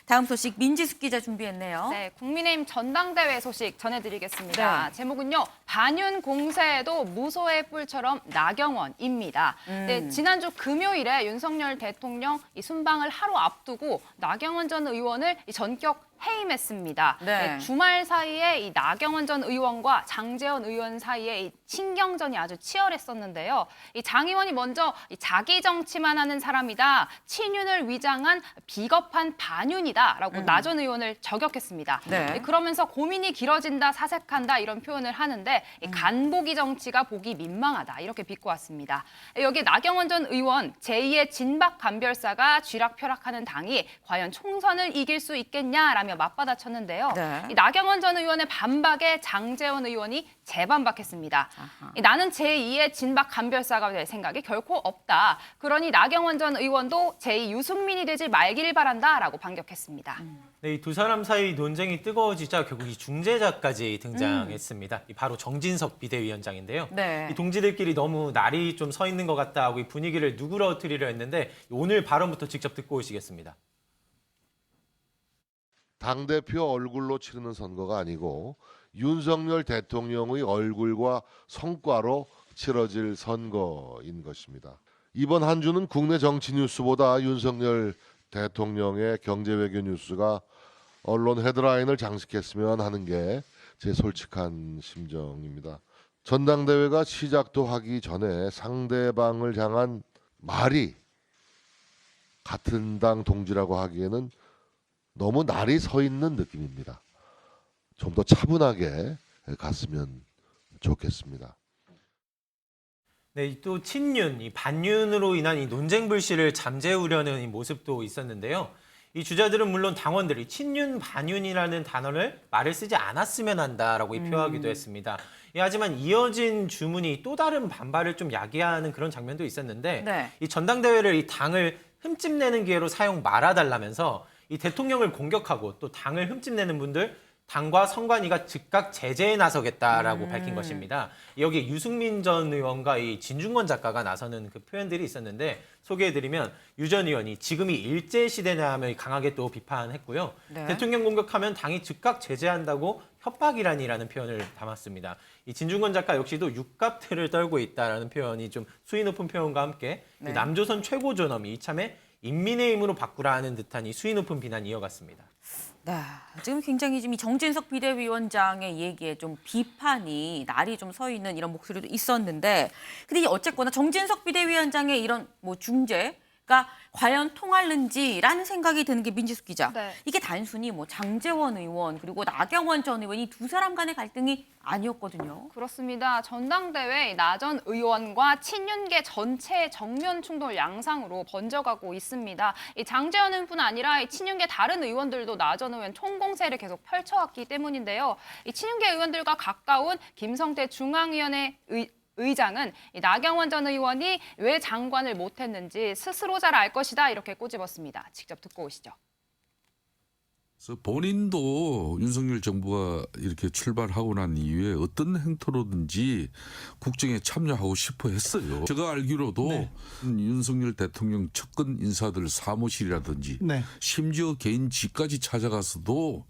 다음 소식 민지숙 기자 준비했네요. 네, 국민의힘 전당대회 소식 전해드리겠습니다. 네. 제목은요, 반윤 공세에도 무소의 뿔처럼 나경원입니다. 네, 지난주 금요일에 윤석열 대통령 이 순방을 하루 앞두고 나경원 전 의원을 이 전격 해임했습니다. 네. 네, 주말 사이에 이 나경원 전 의원과 장제원 의원 사이에 이 신경전이 아주 치열했었는데요. 이 장 의원이 먼저 이 자기 정치만 하는 사람이다, 친윤을 위장한 비겁한 반윤이다라고 나 전 의원을 저격했습니다. 네. 그러면서 고민이 길어진다, 사색한다 이런 표현을 하는데 이 간보기 정치가 보기 민망하다 이렇게 비꼬았습니다. 여기 나경원 전 의원 제2의 진박 간별사가 쥐락펴락하는 당이 과연 총선을 이길 수 있겠냐라며 맞받아쳤는데요. 네. 이 나경원 전 의원의 반박에 장제원 의원이 재반박했습니다. 나는 제2의 진박 간별사가 될 생각이 결코 없다. 그러니 나경원 전 의원도 제2 유승민이 되지 말길 바란다라고 반격했습니다. 네, 이 두 사람 사이 논쟁이 뜨거워지자 결국 이 중재자까지 등장했습니다. 이 바로 정진석 비대위원장인데요. 네. 이 동지들끼리 너무 날이 좀 서 있는 것 같다 하고 이 분위기를 누그러뜨리려 했는데 오늘 발언부터 직접 듣고 오시겠습니다. 당대표 얼굴로 치르는 선거가 아니고 윤석열 대통령의 얼굴과 성과로 치러질 선거인 것입니다. 이번 한 주는 국내 정치 뉴스보다 윤석열 대통령의 경제 외교 뉴스가 언론 헤드라인을 장식했으면 하는 게 제 솔직한 심정입니다. 전당대회가 시작도 하기 전에 상대방을 향한 말이 같은 당 동지라고 하기에는 너무 날이 서 있는 느낌입니다. 좀 더 차분하게 갔으면 좋겠습니다. 네, 또 친윤, 이 반윤으로 인한 이 논쟁 불씨를 잠재우려는 이 모습도 있었는데요. 이 주자들은 물론 당원들이 친윤, 반윤이라는 단어를 말을 쓰지 않았으면 한다라고 표하기도 했습니다. 예, 하지만 이어진 주문이 또 다른 반발을 좀 야기하는 그런 장면도 있었는데 네. 이 전당대회를 이 당을 흠집내는 기회로 사용 말아달라면서 이 대통령을 공격하고 또 당을 흠집내는 분들 당과 선관위가 즉각 제재에 나서겠다라고 밝힌 것입니다. 여기에 유승민 전 의원과 이 진중권 작가가 나서는 그 표현들이 있었는데 소개해드리면 유 전 의원이 지금이 일제시대냐 하며 강하게 또 비판했고요. 네. 대통령 공격하면 당이 즉각 제재한다고 협박이라니라는 표현을 담았습니다. 이 진중권 작가 역시도 육갑태를 떨고 있다라는 표현이 좀 수위 높은 표현과 함께 네. 이 남조선 최고 존엄이 이참에 인민의 힘으로 바꾸라는 듯한 이 수위 높은 비난이 이어갔습니다. 네, 지금 굉장히 지금 이 정진석 비대위원장의 얘기에 좀 비판이 날이 좀 서 있는 이런 목소리도 있었는데, 근데 어쨌거나 정진석 비대위원장의 이런 뭐 중재가 과연 통할는지라는 생각이 드는 게 민지숙 기자. 네. 이게 단순히 뭐 장제원 의원 그리고 나경원 전 의원이 두 사람 간의 갈등이 아니었거든요. 그렇습니다. 전당대회 나 전 의원과 친윤계 전체의 정면 충돌 양상으로 번져가고 있습니다. 이 장제원 의원뿐 아니라 이 친윤계 다른 의원들도 나 전 의원 총공세를 계속 펼쳐왔기 때문인데요. 이 친윤계 의원들과 가까운 김성태 중앙위원회 의장은 이 나경원 전 의원이 왜 장관을 못했는지 스스로 잘 알 것이다 이렇게 꼬집었습니다. 직접 듣고 오시죠. 그래서 본인도 윤석열 정부가 이렇게 출발하고 난 이후에 어떤 행토로든지 국정에 참여하고 싶어 했어요. 제가 알기로도 윤석열 대통령 측근 인사들 사무실이라든지 심지어 개인 집까지 찾아가서도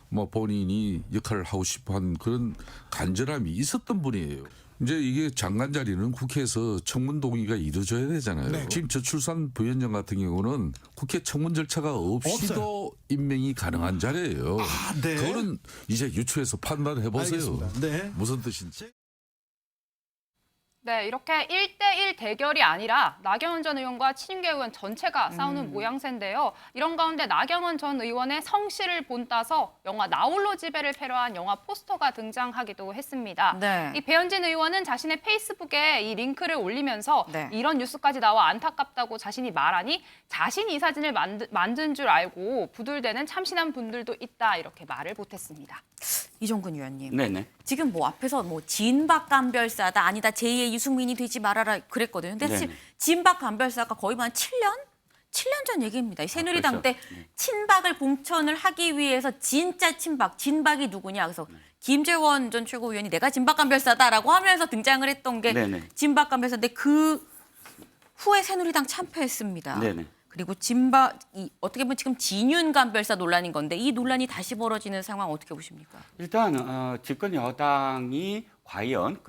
뭐 본인이 역할을 하고 싶어 한 그런 간절함이 있었던 분이에요. 이제 이게 장관 자리는 국회에서 청문 동의가 이루어져야 되잖아요. 지금 저출산 부위원장 같은 경우는 국회 청문 절차가 없이도 임명이 가능한 자리예요. 그거는 이제 유추해서 판단해 보세요. 무슨 뜻인지. 네, 이렇게 1대1 대결이 아니라 나경원 전 의원과 친윤계 의원 전체가 싸우는 모양새인데요. 이런 가운데 나경원 전 의원의 성실을 본따서 영화 나홀로 집에를 패러한 영화 포스터가 등장하기도 했습니다. 이 배현진 의원은 자신의 페이스북에 이 링크를 올리면서 이런 뉴스까지 나와 안타깝다고 자신이 말하니 자신이 이 사진을 만든 줄 알고 부들대는 참신한 분들도 있다 이렇게 말을 보탰습니다. 이종근 의원님. 네네. 지금 뭐 앞에서 뭐 진박감별사다 아니다 제2의 유승민이 되지 말아라 그랬거든요. 근데 사실 진박감별사가 거의 한 7년 전 얘기입니다. 이 새누리당 때 친박을 공천을 하기 위해서 진짜 진박이 누구냐. 그래서 김재원 전 최고위원이 내가 진박감별사다라고 하면서 등장을 했던 게 진박감별사인데 그 후에 새누리당 참패했습니다. 그리고 어떻게 보면 지금 진윤감별사 논란인 건데 이 논란이 다시 벌어지는 상황 어떻게 보십니까? 일단 집권 여당이 과연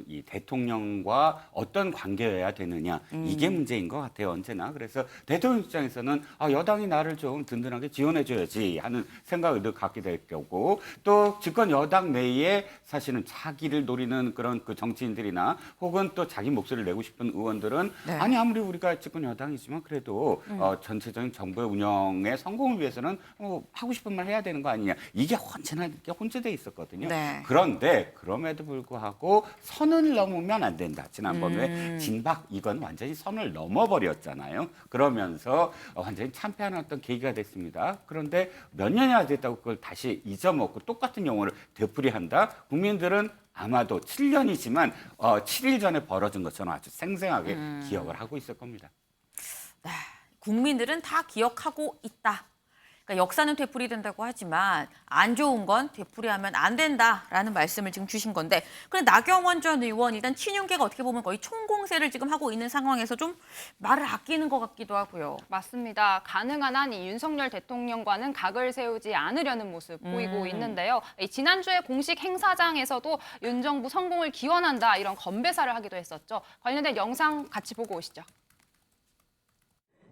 이 대통령과 어떤 관계여야 되느냐 이게 문제인 것 같아요 언제나. 그래서 대통령 입장에서는 여당이 나를 좀 든든하게 지원해줘야지 하는 생각을 늘 갖게 될 거고, 또 집권 여당 내에 사실은 자기를 노리는 그런 그 정치인들이나 혹은 또 자기 목소리를 내고 싶은 의원들은 아니 아무리 우리가 집권 여당이지만 그래도 전체적인 정부의 운영의 성공을 위해서는 하고 싶은 말 해야 되는 거 아니냐, 이게 언제나 이렇게 혼재돼 있었거든요. 그런데 그럼에도 불구하고 선을 넘으면 안 된다. 지난번에 진박 이건 완전히 선을 넘어버렸잖아요. 그러면서 완전히 참패하는 어떤 계기가 됐습니다. 그런데 몇 년이나 됐다고 그걸 다시 잊어먹고 똑같은 용어를 되풀이한다? 국민들은 아마도 7년이지만 7일 전에 벌어진 것처럼 아주 생생하게 기억을 하고 있을 겁니다. 국민들은 다 기억하고 있다. 그러니까 역사는 되풀이된다고 하지만 안 좋은 건 되풀이하면 안 된다라는 말씀을 지금 주신 건데, 그런데 나경원 전 의원 일단 친윤계가 어떻게 보면 거의 총공세를 지금 하고 있는 상황에서 좀 말을 아끼는 것 같기도 하고요. 맞습니다. 가능한 한 이 윤석열 대통령과는 각을 세우지 않으려는 모습 보이고 있는데요. 지난주에 공식 행사장에서도 윤 정부 성공을 기원한다 이런 건배사를 하기도 했었죠. 관련된 영상 같이 보고 오시죠.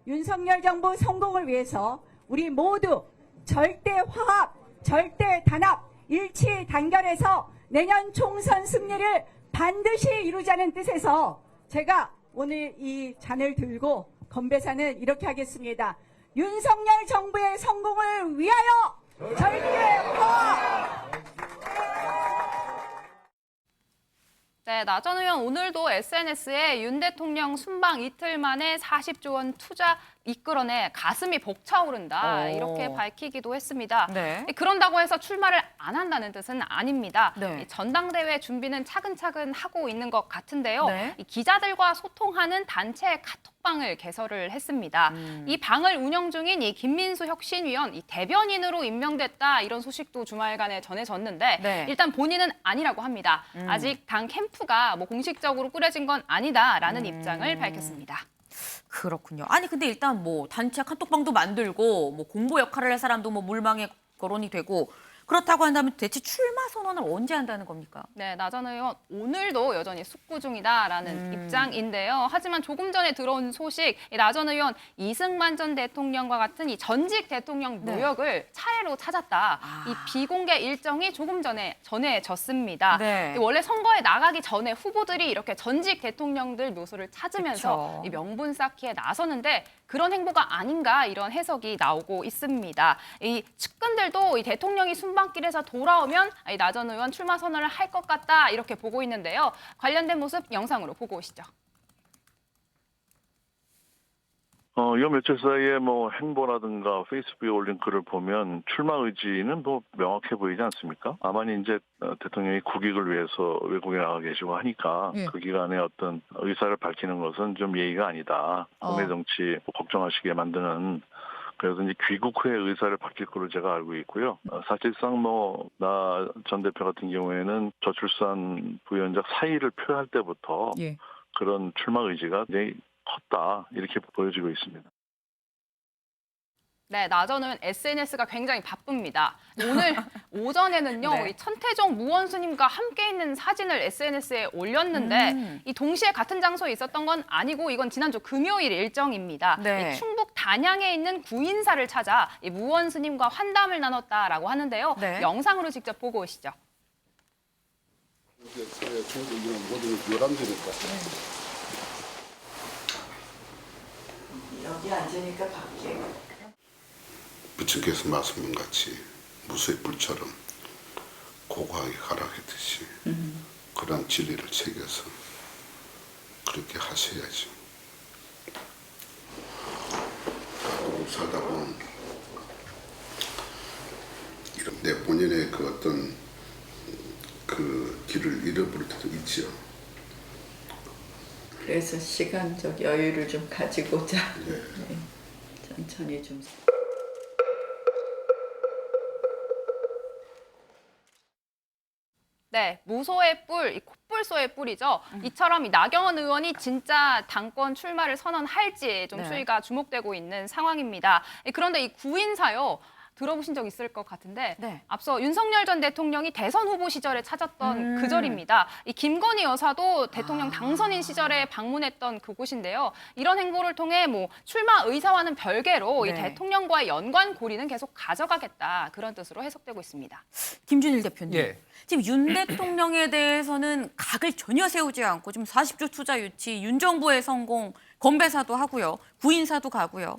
윤석열 정부 성공을 위해서 우리 모두 절대 화합, 절대 단합, 일치 단결해서 내년 총선 승리를 반드시 이루자는 뜻에서 제가 오늘 이 잔을 들고 건배사는 이렇게 하겠습니다. 윤석열 정부의 성공을 위하여 절대 화합! 네, 나 전 의원 오늘도 SNS에 윤 대통령 순방 이틀 만에 40조 원 투자 이끌어내 가슴이 벅차오른다 이렇게 밝히기도 했습니다. 그런다고 해서 출마를 안 한다는 뜻은 아닙니다. 전당대회 준비는 차근차근 하고 있는 것 같은데요. 이 기자들과 소통하는 단체 카톡방을 개설을 했습니다. 이 방을 운영 중인 이 김민수 혁신위원 이 대변인으로 임명됐다 이런 소식도 주말간에 전해졌는데 일단 본인은 아니라고 합니다. 아직 당 캠프가 뭐 공식적으로 꾸려진 건 아니다라는 입장을 밝혔습니다. 그렇군요. 아니 근데 일단 뭐 단체 카톡방도 만들고 뭐 공보 역할을 할 사람도 뭐 물망에 거론이 되고 그렇다고 한다면 대체 출마 선언을 언제 한다는 겁니까? 네, 나 전 의원 오늘도 여전히 숙고 중이다라는 입장인데요. 하지만 조금 전에 들어온 소식, 나 전 의원 이승만 전 대통령과 같은 이 전직 대통령 노역을 차례로 찾았다. 이 비공개 일정이 조금 전에 전해졌습니다. 원래 선거에 나가기 전에 후보들이 이렇게 전직 대통령들 묘소를 찾으면서 이 명분 쌓기에 나서는데 그런 행보가 아닌가 이런 해석이 나오고 있습니다. 이 측근들도 이 대통령이 순방길에서 돌아오면 나 전 의원 출마 선언을 할 것 같다 이렇게 보고 있는데요. 관련된 모습 영상으로 보고 오시죠. 요 며칠 사이에 뭐 행보라든가 페이스북에 올린 글을 보면 출마 의지는 뭐 명확해 보이지 않습니까? 아마 이제 대통령이 국익을 위해서 외국에 나가 계시고 하니까 그 기간에 어떤 의사를 밝히는 것은 좀 예의가 아니다. 국내 정치 걱정하시게 만드는 그래서 이제 귀국 후에 의사를 바뀔 걸로 제가 알고 있고요. 사실상 뭐 나 전 대표 같은 경우에는 저출산 부위원장 사의를 표할 때부터 그런 출마 의지가 굉장히 컸다 이렇게 보여지고 있습니다. 네, 나저는 SNS가 굉장히 바쁩니다. 오늘 오전에는요, 네. 이 천태종 무원수님과 함께 있는 사진을 SNS에 올렸는데 이 동시에 같은 장소에 있었던 건 아니고 이건 지난주 금요일 일정입니다. 네. 이 충북 단양에 있는 구인사를 찾아 이 무원수님과 환담을 나눴다라고 하는데요. 네. 영상으로 직접 보고 오시죠. 여기 앉으니까 밖에. 부처께서 말씀한 같이 무쇠 불처럼 고고하게 가라했듯이 그런 진리를 새겨서 그렇게 하셔야죠. 살다 보면 이런 내 본연의 그 어떤 그 길을 잃어버릴 때도 있지요. 그래서 시간적 여유를 좀 가지고자 천천히 좀. 네, 무소의 뿔, 이 콧불소의 뿔이죠. 이처럼 이 나경원 의원이 진짜 당권 출마를 선언할지 좀 네. 추이가 주목되고 있는 상황입니다. 그런데 이 구인사요. 들어보신 적 있을 것 같은데 네. 앞서 윤석열 전 대통령이 대선 후보 시절에 찾았던 그 절입니다. 이 김건희 여사도 대통령 당선인 시절에 방문했던 그곳인데요. 이런 행보를 통해 뭐 출마 의사와는 별개로 이 네. 대통령과의 연관 고리는 계속 가져가겠다 그런 뜻으로 해석되고 있습니다. 김준일 대표님. 예. 지금 윤 대통령에 대해서는 각을 전혀 세우지 않고 지금 40조 투자 유치, 윤 정부의 성공, 건배사도 하고요. 구인사도 가고요.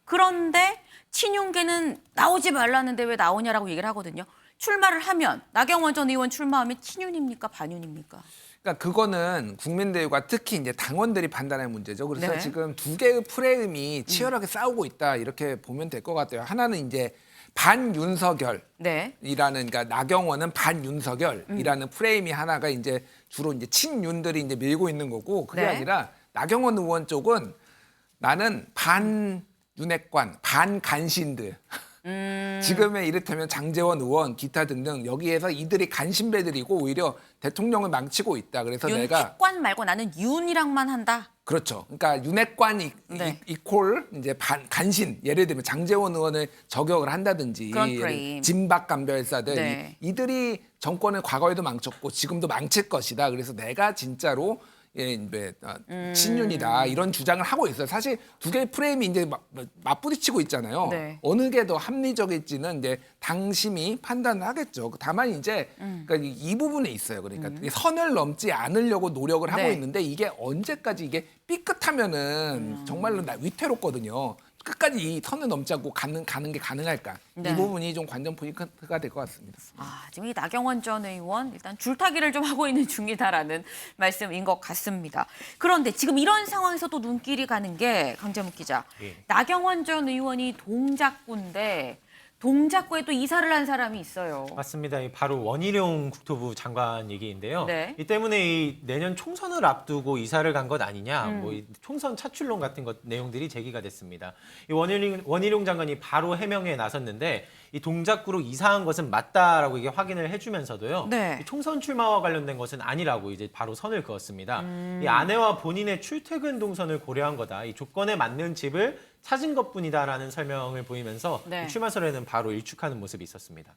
그런데 친윤계는 나오지 말라는데 왜 나오냐라고 얘기를 하거든요. 출마를 하면 나경원 전 의원 출마하면 친윤입니까 반윤입니까? 그러니까 그거는 국민들과 특히 이제 당원들이 판단할 문제죠. 그래서 네. 지금 두 개의 프레임이 치열하게 싸우고 있다 이렇게 보면 될 것 같아요. 하나는 이제 반윤석열이라는 네. 그러니까 나경원은 반윤석열이라는 프레임이 하나가 이제 주로 이제 친윤들이 이제 밀고 있는 거고 그게 네. 아니라 나경원 의원 쪽은 나는 반윤핵관, 반간신들. 지금의 이를테면 장제원 의원, 기타 등등 여기에서 이들이 간신배들이고 오히려 대통령을 망치고 있다. 그래서 내가 윤핵관 말고 나는 윤이랑만 한다. 그렇죠. 그러니까 윤핵관 네. 이콜 이제 간신 예를 들면 장제원 의원을 저격을 한다든지 그런 프레임. 진박 간별사들 네. 이들이 정권을 과거에도 망쳤고 지금도 망칠 것이다. 그래서 내가 진짜로 친윤이다 이런 주장을 하고 있어요. 사실 두 개의 프레임이 이제 맞부딪히고 있잖아요. 네. 어느 게 더 합리적일지는 이제 당심이 판단을 하겠죠. 다만 이제 그러니까 이 부분에 있어요. 그러니까 선을 넘지 않으려고 노력을 하고 네. 있는데 이게 언제까지 이게 삐끗하면은 정말로 위태롭거든요. 끝까지 이 선을 넘지 않고 가는 게 가능할까? 네. 이 부분이 좀 관전 포인트가 될 것 같습니다. 지금 이 나경원 전 의원 일단 줄타기를 좀 하고 있는 중이다라는 말씀인 것 같습니다. 그런데 지금 이런 상황에서 또 눈길이 가는 게 강재묵 기자. 예. 나경원 전 의원이 동작구인데 동작구에 또 이사를 한 사람이 있어요. 맞습니다. 바로 원희룡 국토부 장관 얘기인데요. 네. 이 때문에 이 내년 총선을 앞두고 이사를 간 것 아니냐, 뭐 이 총선 차출론 같은 것 내용들이 제기가 됐습니다. 이 원희룡 장관이 바로 해명에 나섰는데 이 동작구로 이사한 것은 맞다라고 이게 확인을 해주면서도요. 네. 이 총선 출마와 관련된 것은 아니라고 이제 바로 선을 그었습니다. 이 아내와 본인의 출퇴근 동선을 고려한 거다. 이 조건에 맞는 집을 찾은 것뿐이다라는 설명을 보이면서 네. 이 출마설에는 바로 일축하는 모습이 있었습니다.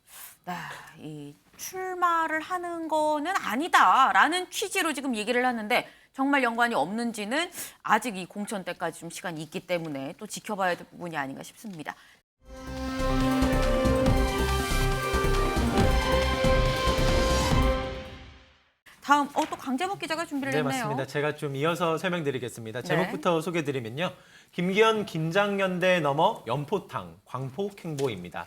이 출마를 하는 거는 아니다라는 취지로 지금 얘기를 하는데 정말 연관이 없는지는 아직 이 공천 때까지 좀 시간이 있기 때문에 또 지켜봐야 될 부분이 아닌가 싶습니다. 다음 또 강재묵 기자가 준비를 네, 했네요. 맞습니다. 제가 좀 이어서 설명드리겠습니다. 네. 제목부터 소개드리면요. 김기현 김장연대 넘어 연포탕 광폭 행보입니다.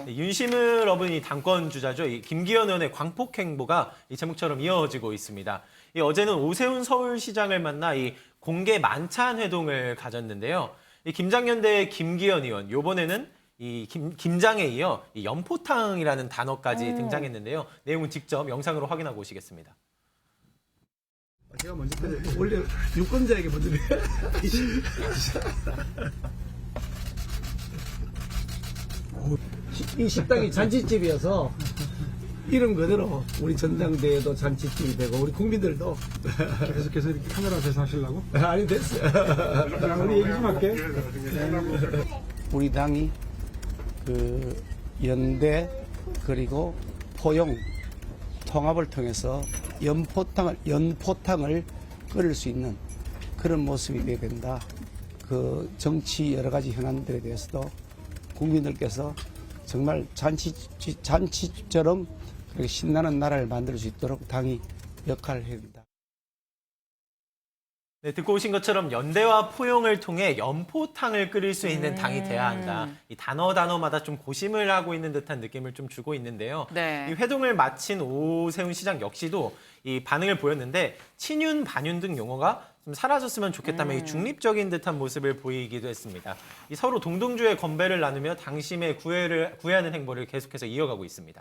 윤심을 업은 이 당권 주자죠. 이 김기현 의원의 광폭 행보가 이 제목처럼 이어지고 있습니다. 어제는 오세훈 서울시장을 만나 이 공개 만찬 회동을 가졌는데요. 이 김장연대의 김기현 의원, 이번에는 이 김장에 이어 이 연포탕이라는 단어까지 등장했는데요. 내용은 직접 영상으로 확인하고 오시겠습니다. 제가 먼저 원래 유권자에게 먼저 이 식당이 잔치집이어서 이름 그대로 우리 전당대회도 잔치집이 되고 우리 국민들도 계속해서 이렇게 카메라 앞에서 하시려고? 아니 됐어요. 우리 얘기 좀 할게. 우리 당이 그 연대 그리고 포용 통합을 통해서 연포탕을 끓일 수 있는 그런 모습이 돼야 된다. 그 정치 여러 가지 현안들에 대해서도 국민들께서 정말 잔치집처럼 그렇게 신나는 나라를 만들 수 있도록 당이 역할을 해야 된다. 네, 듣고 오신 것처럼 연대와 포용을 통해 연포탕을 끓일 수 있는 당이 돼야 한다. 이 단어마다 좀 고심을 하고 있는 듯한 느낌을 좀 주고 있는데요. 네. 이 회동을 마친 오세훈 시장 역시도 이 반응을 보였는데 친윤, 반윤 등 용어가 좀 사라졌으면 좋겠다며 이 중립적인 듯한 모습을 보이기도 했습니다. 이 서로 동동주의 건배를 나누며 당심의 구애하는 행보를 계속해서 이어가고 있습니다.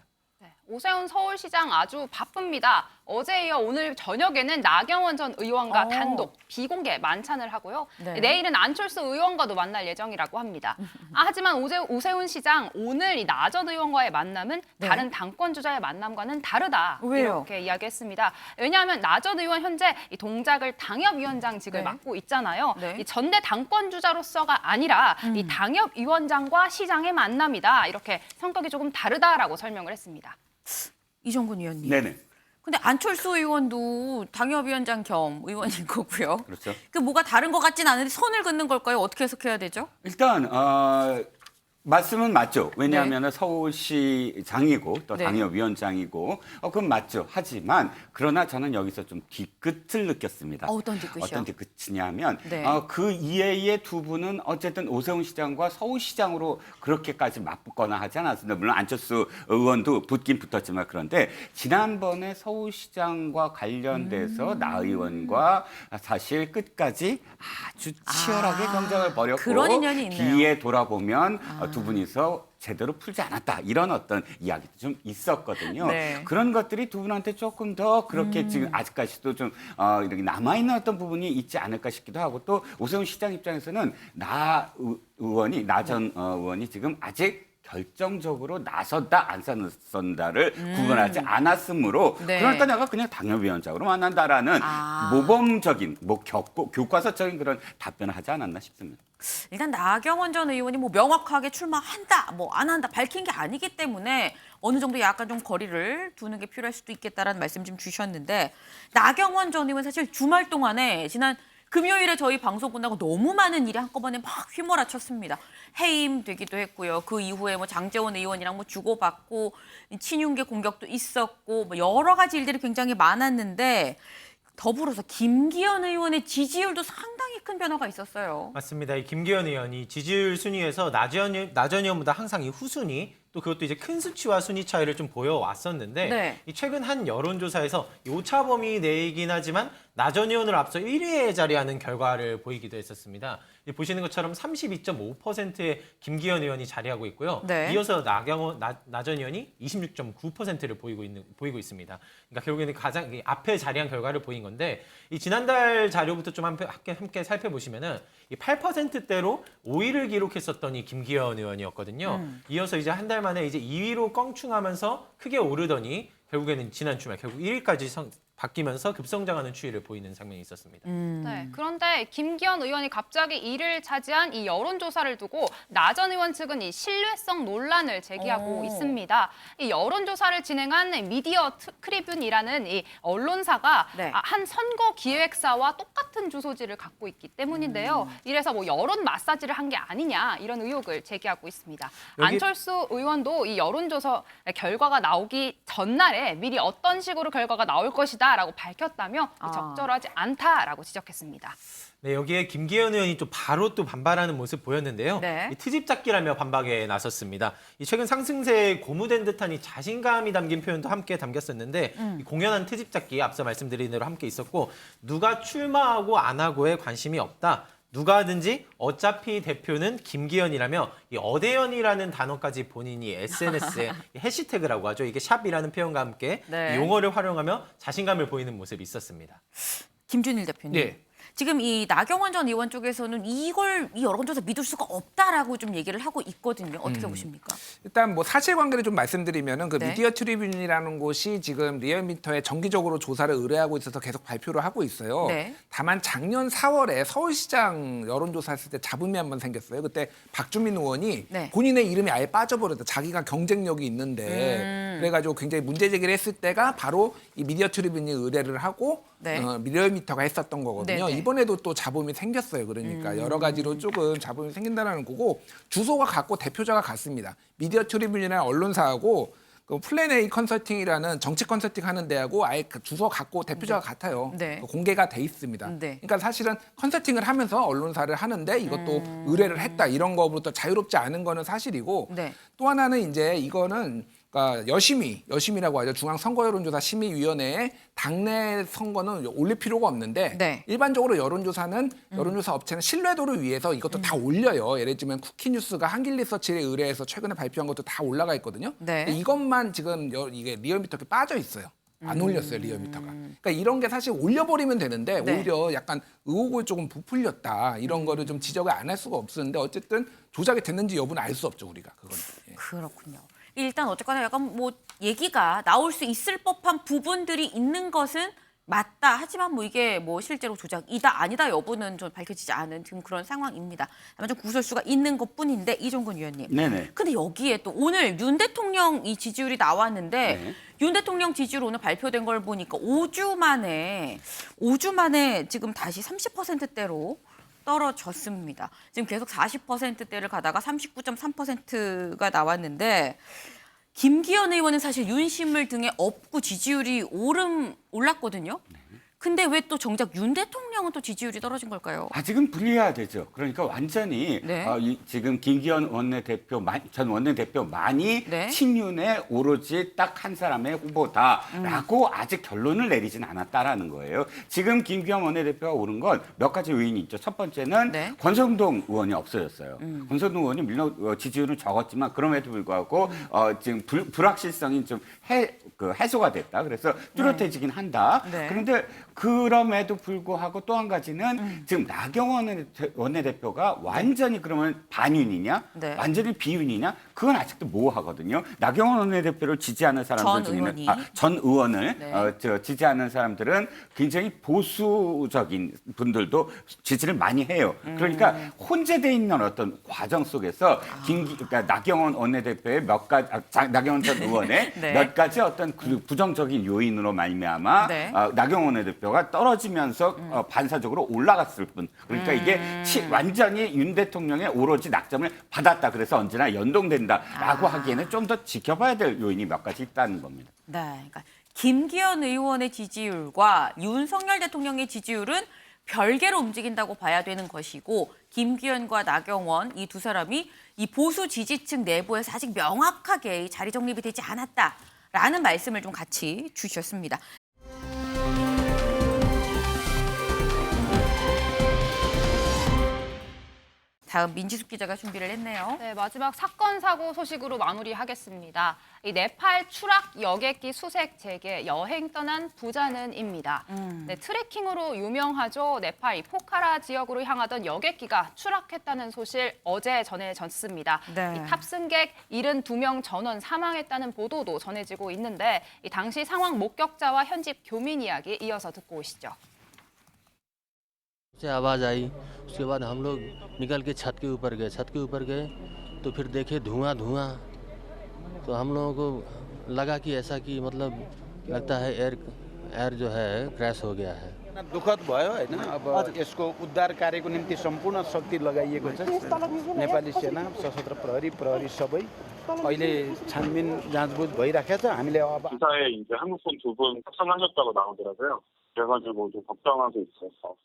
오세훈 서울시장 아주 바쁩니다. 어제에 이어 오늘 저녁에는 나경원 전 의원과 단독 비공개 만찬을 하고요. 네. 내일은 안철수 의원과도 만날 예정이라고 합니다. 하지만 오세훈 시장 오늘 이 나 전 의원과의 만남은 네. 다른 당권 주자의 만남과는 다르다. 왜요? 이렇게 이야기했습니다. 왜냐하면 나 전 의원 현재 이 동작을 당협위원장직을 네. 맡고 있잖아요. 네. 이 전대 당권 주자로서가 아니라 이 당협위원장과 시장의 만남이다. 이렇게 성격이 조금 다르다라고 설명을 했습니다. 이정근 의원님. 네네. 근데 안철수 의원도 당협위원장 겸 의원인 거고요. 그렇죠. 그 뭐가 다른 것 같진 않은데 선을 긋는 걸까요? 어떻게 해석해야 되죠? 일단 말씀은 맞죠. 왜냐하면 서울시장이고 또 네. 당협위원장이고 그건 맞죠. 하지만 그러나 저는 여기서 좀 뒤끝을 느꼈습니다. 어떤 뒤끝이요? 어떤 뒤끝이냐면 네. 그 이외의 두 분은 어쨌든 오세훈 시장과 서울시장으로 그렇게까지 맞붙거나 하지 않았습니다. 물론 안철수 의원도 붙긴 붙었지만 그런데 지난번에 서울시장과 관련돼서 나 의원과 사실 끝까지 아주 치열하게 경쟁을 벌였고 그런 인연이 있네요. 뒤에 돌아보면 두 분이서 제대로 풀지 않았다. 이런 어떤 이야기도 좀 있었거든요. 네. 그런 것들이 두 분한테 조금 더 그렇게 지금 아직까지도 좀 이렇게 남아있는 어떤 부분이 있지 않을까 싶기도 하고 또 오세훈 시장 입장에서는 나 전 의원이 지금 아직 결정적으로 나선다 안 나선다를 구분하지 않았으므로 네. 그러니까 내가 그냥 당협위원장으로 만난다라는 모범적인 교과서적인 그런 답변을 하지 않았나 싶습니다. 일단 나경원 전 의원이 뭐 명확하게 출마한다, 뭐 안 한다 밝힌 게 아니기 때문에 어느 정도 약간 좀 거리를 두는 게 필요할 수도 있겠다라는 말씀 좀 주셨는데 나경원 전 의원 사실 주말 동안에 지난 금요일에 저희 방송 끝나고 너무 많은 일이 한꺼번에 막 휘몰아쳤습니다. 해임되기도 했고요. 그 이후에 뭐 장제원 의원이랑 뭐 주고받고 친윤계 공격도 있었고 뭐 여러 가지 일들이 굉장히 많았는데 더불어서 김기현 의원의 지지율도 상당히 큰 변화가 있었어요. 맞습니다. 이 김기현 의원이 지지율 순위에서 나 전 의원보다 항상 이 후순위 또 그것도 이제 큰 수치와 순위 차이를 좀 보여왔었는데 네. 이 최근 한 여론조사에서 이 오차범위 내이긴 하지만 나 전 의원을 앞서 1위에 자리하는 결과를 보이기도 했었습니다. 보시는 것처럼 32.5%의 김기현 의원이 자리하고 있고요. 네. 이어서 나 전 의원이 26.9%를 보이고 있습니다. 그러니까 결국에는 가장 앞에 자리한 결과를 보인 건데 이 지난달 자료부터 좀 함께 살펴보시면은 이 8%대로 5위를 기록했었던 이 김기현 의원이었거든요. 이어서 이제 한 달 만에 이제 2위로 껑충하면서 크게 오르더니 결국에는 지난 주말 결국 1위까지 바뀌면서 급성장하는 추이를 보이는 장면이 있었습니다. 네, 그런데 김기현 의원이 갑자기 1위를 차지한 이 여론조사를 두고 나 전 의원 측은 이 신뢰성 논란을 제기하고 있습니다. 이 여론조사를 진행한 미디어 트리뷴이라는 이 언론사가 네. 한 선거 기획사와 똑같은 주소지를 갖고 있기 때문인데요. 이래서 뭐 여론 마사지를 한 게 아니냐 이런 의혹을 제기하고 있습니다. 안철수 의원도 이 여론조사 결과가 나오기 전날에 미리 어떤 식으로 결과가 나올 것이다 라고 밝혔다며 적절하지 않다라고 지적했습니다. 네, 여기에 김기현 의원이 또 바로 또 반발하는 모습 보였는데요. 네. 이 트집 잡기라며 반박에 나섰습니다. 이 최근 상승세에 고무된 듯한 이 자신감이 담긴 표현도 함께 담겼었는데 이 공연한 트집 잡기 앞서 말씀드린 대로 함께 있었고 누가 출마하고 안 하고에 관심이 없다. 누가 하든지 어차피 대표는 김기현이라며 이 어대현이라는 단어까지 본인이 SNS에 해시태그라고 하죠. 이게 샵이라는 표현과 함께 네. 이 용어를 활용하며 자신감을 보이는 모습이 있었습니다. 김준일 대표님. 네. 지금 이 나경원 전 의원 쪽에서는 이 여론조사 믿을 수가 없다라고 좀 얘기를 하고 있거든요. 어떻게 보십니까? 일단 뭐 사실관계를 좀 말씀드리면은 그 네. 미디어 트리뷴이라는 곳이 지금 리얼미터에 정기적으로 조사를 의뢰하고 있어서 계속 발표를 하고 있어요. 네. 다만 작년 4월에 서울시장 여론조사했을 때 잡음이 한번 생겼어요. 그때 박주민 의원이 네. 본인의 이름이 아예 빠져버렸다. 자기가 경쟁력이 있는데 그래가지고 굉장히 문제 제기를 했을 때가 바로 이 미디어 트리뷴이 의뢰를 하고 네. 리얼미터가 했었던 거거든요. 네네. 이번에도 또 잡음이 생겼어요. 그러니까 여러 가지로 조금 잡음이 생긴다는 거고 주소가 같고 대표자가 같습니다. 미디어 트리뷴이라는 언론사하고 그 플랜 A 컨설팅이라는 정치 컨설팅 하는 데하고 아예 그 주소가 같고 대표자가 같아요. 네. 공개가 돼 있습니다. 네. 그러니까 사실은 컨설팅을 하면서 언론사를 하는데 이것도 의뢰를 했다 이런 거부터 자유롭지 않은 거는 사실이고 네. 또 하나는 이제 이거는 그러니까 여심이라고 하죠. 중앙선거여론조사 심의위원회에 당내 선거는 올릴 필요가 없는데 네. 일반적으로 여론조사는 여론조사 업체는 신뢰도를 위해서 이것도 다 올려요. 예를 들면 쿠키뉴스가 한길리서치에 의뢰해서 최근에 발표한 것도 다 올라가 있거든요. 네. 근데 이것만 지금 이게 리얼미터에 빠져 있어요. 안 올렸어요, 리얼미터가. 그러니까 이런 게 사실 올려버리면 되는데 네. 오히려 약간 의혹을 조금 부풀렸다. 이런 거를 좀 지적을 안 할 수가 없었는데 어쨌든 조작이 됐는지 여부는 알 수 없죠, 우리가. 그건. 예. 그렇군요. 일단 어쨌거나 약간 뭐 얘기가 나올 수 있을 법한 부분들이 있는 것은 맞다. 하지만 뭐 이게 뭐 실제로 조작이다 아니다 여부는 좀 밝혀지지 않은 지금 그런 상황입니다. 다만 좀 구설수가 있는 것뿐인데 이종근 위원님. 네네. 근데 여기에 또 오늘 윤 대통령 이 지지율이 나왔는데 네. 윤 대통령 지지율 오늘 발표된 걸 보니까 5주 만에 지금 다시 30%대로 떨어졌습니다. 지금 계속 40%대를 가다가 39.3%가 나왔는데 김기현 의원은 사실 윤심을 등에 업고 지지율이 올랐거든요. 근데 왜 또 정작 윤 대통령은 또 지지율이 떨어진 걸까요? 아직은 불리해야 되죠. 그러니까 완전히 네. 지금 김기현 전 원내대표만이 네. 친윤에 오로지 딱 한 사람의 후보다라고 아직 결론을 내리진 않았다라는 거예요. 지금 김기현 원내대표가 오른 건 몇 가지 요인이 있죠. 첫 번째는 네. 권성동 의원이 없어졌어요. 권성동 의원이 물론 지지율은 적었지만 그럼에도 불구하고 지금 불확실성이 좀 해소가 됐다. 그래서 뚜렷해지긴 한다. 네. 그런데 그럼에도 불구하고 또 한 가지는 지금 나경원 원내대표가 완전히 그러면 반윤이냐, 네. 완전히 비윤이냐, 그건 아직도 모호하거든요. 나경원 원내대표를 지지하는 사람들 중에는 전 의원을 네. 지지하는 사람들은 굉장히 보수적인 분들도 지지를 많이 해요. 그러니까 혼재돼 있는 어떤 과정 속에서 그러니까 나경원 원내대표의 나경원 전 의원의 네. 몇 가지 어떤 부정적인 요인으로 말미암아 네. 나경원 원내대표가 떨어지면서 반사적으로 올라갔을 뿐. 그러니까 이게 완전히 윤 대통령의 오로지 낙점을 받았다. 그래서 언제나 연동된다라고 하기에는 좀 더 지켜봐야 될 요인이 몇 가지 있다는 겁니다. 네, 그러니까 김기현 의원의 지지율과 윤석열 대통령의 지지율은 별개로 움직인다고 봐야 되는 것이고 김기현과 나경원 이 두 사람이 이 보수 지지층 내부에서 아직 명확하게 자리 정립이 되지 않았다라는 말씀을 좀 같이 주셨습니다. 다음 민지숙 기자가 준비를 했네요. 네, 마지막 사건 사고 소식으로 마무리하겠습니다. 이 네팔 추락 여객기 수색 재개 여행 떠난 부자는입니다. 네, 트레킹으로 유명하죠. 네팔 이 포카라 지역으로 향하던 여객기가 추락했다는 소식 어제 전해졌습니다. 네. 이 탑승객 72명 전원 사망했다는 보도도 전해지고 있는데 이 당시 상황 목격자와 현지 교민 이야기 이어서 듣고 오시죠. से आवाज़ आई उसके बाद हम लोग निकल के छत के ऊपर गए तो फिर देखे धुआं तो हम लोगों को लगा कि ऐसा कि मतलब लगता है एयर जो है क्रैश हो गया है दुखद भयो हैन अब यसको उद्धार कार्यको निम्ति सम्पूर्ण शक्ति लगाइएको छ नेपाली सेना सशस्त्र प्रहरी सबै अहिले छानबिन जाँचबुझ भइराखेको छ हामीले अब 기사에 이제 한국분 두 분 탑승하셨다고 나오더라고요. 그래가지고 좀 걱정하고 있어요.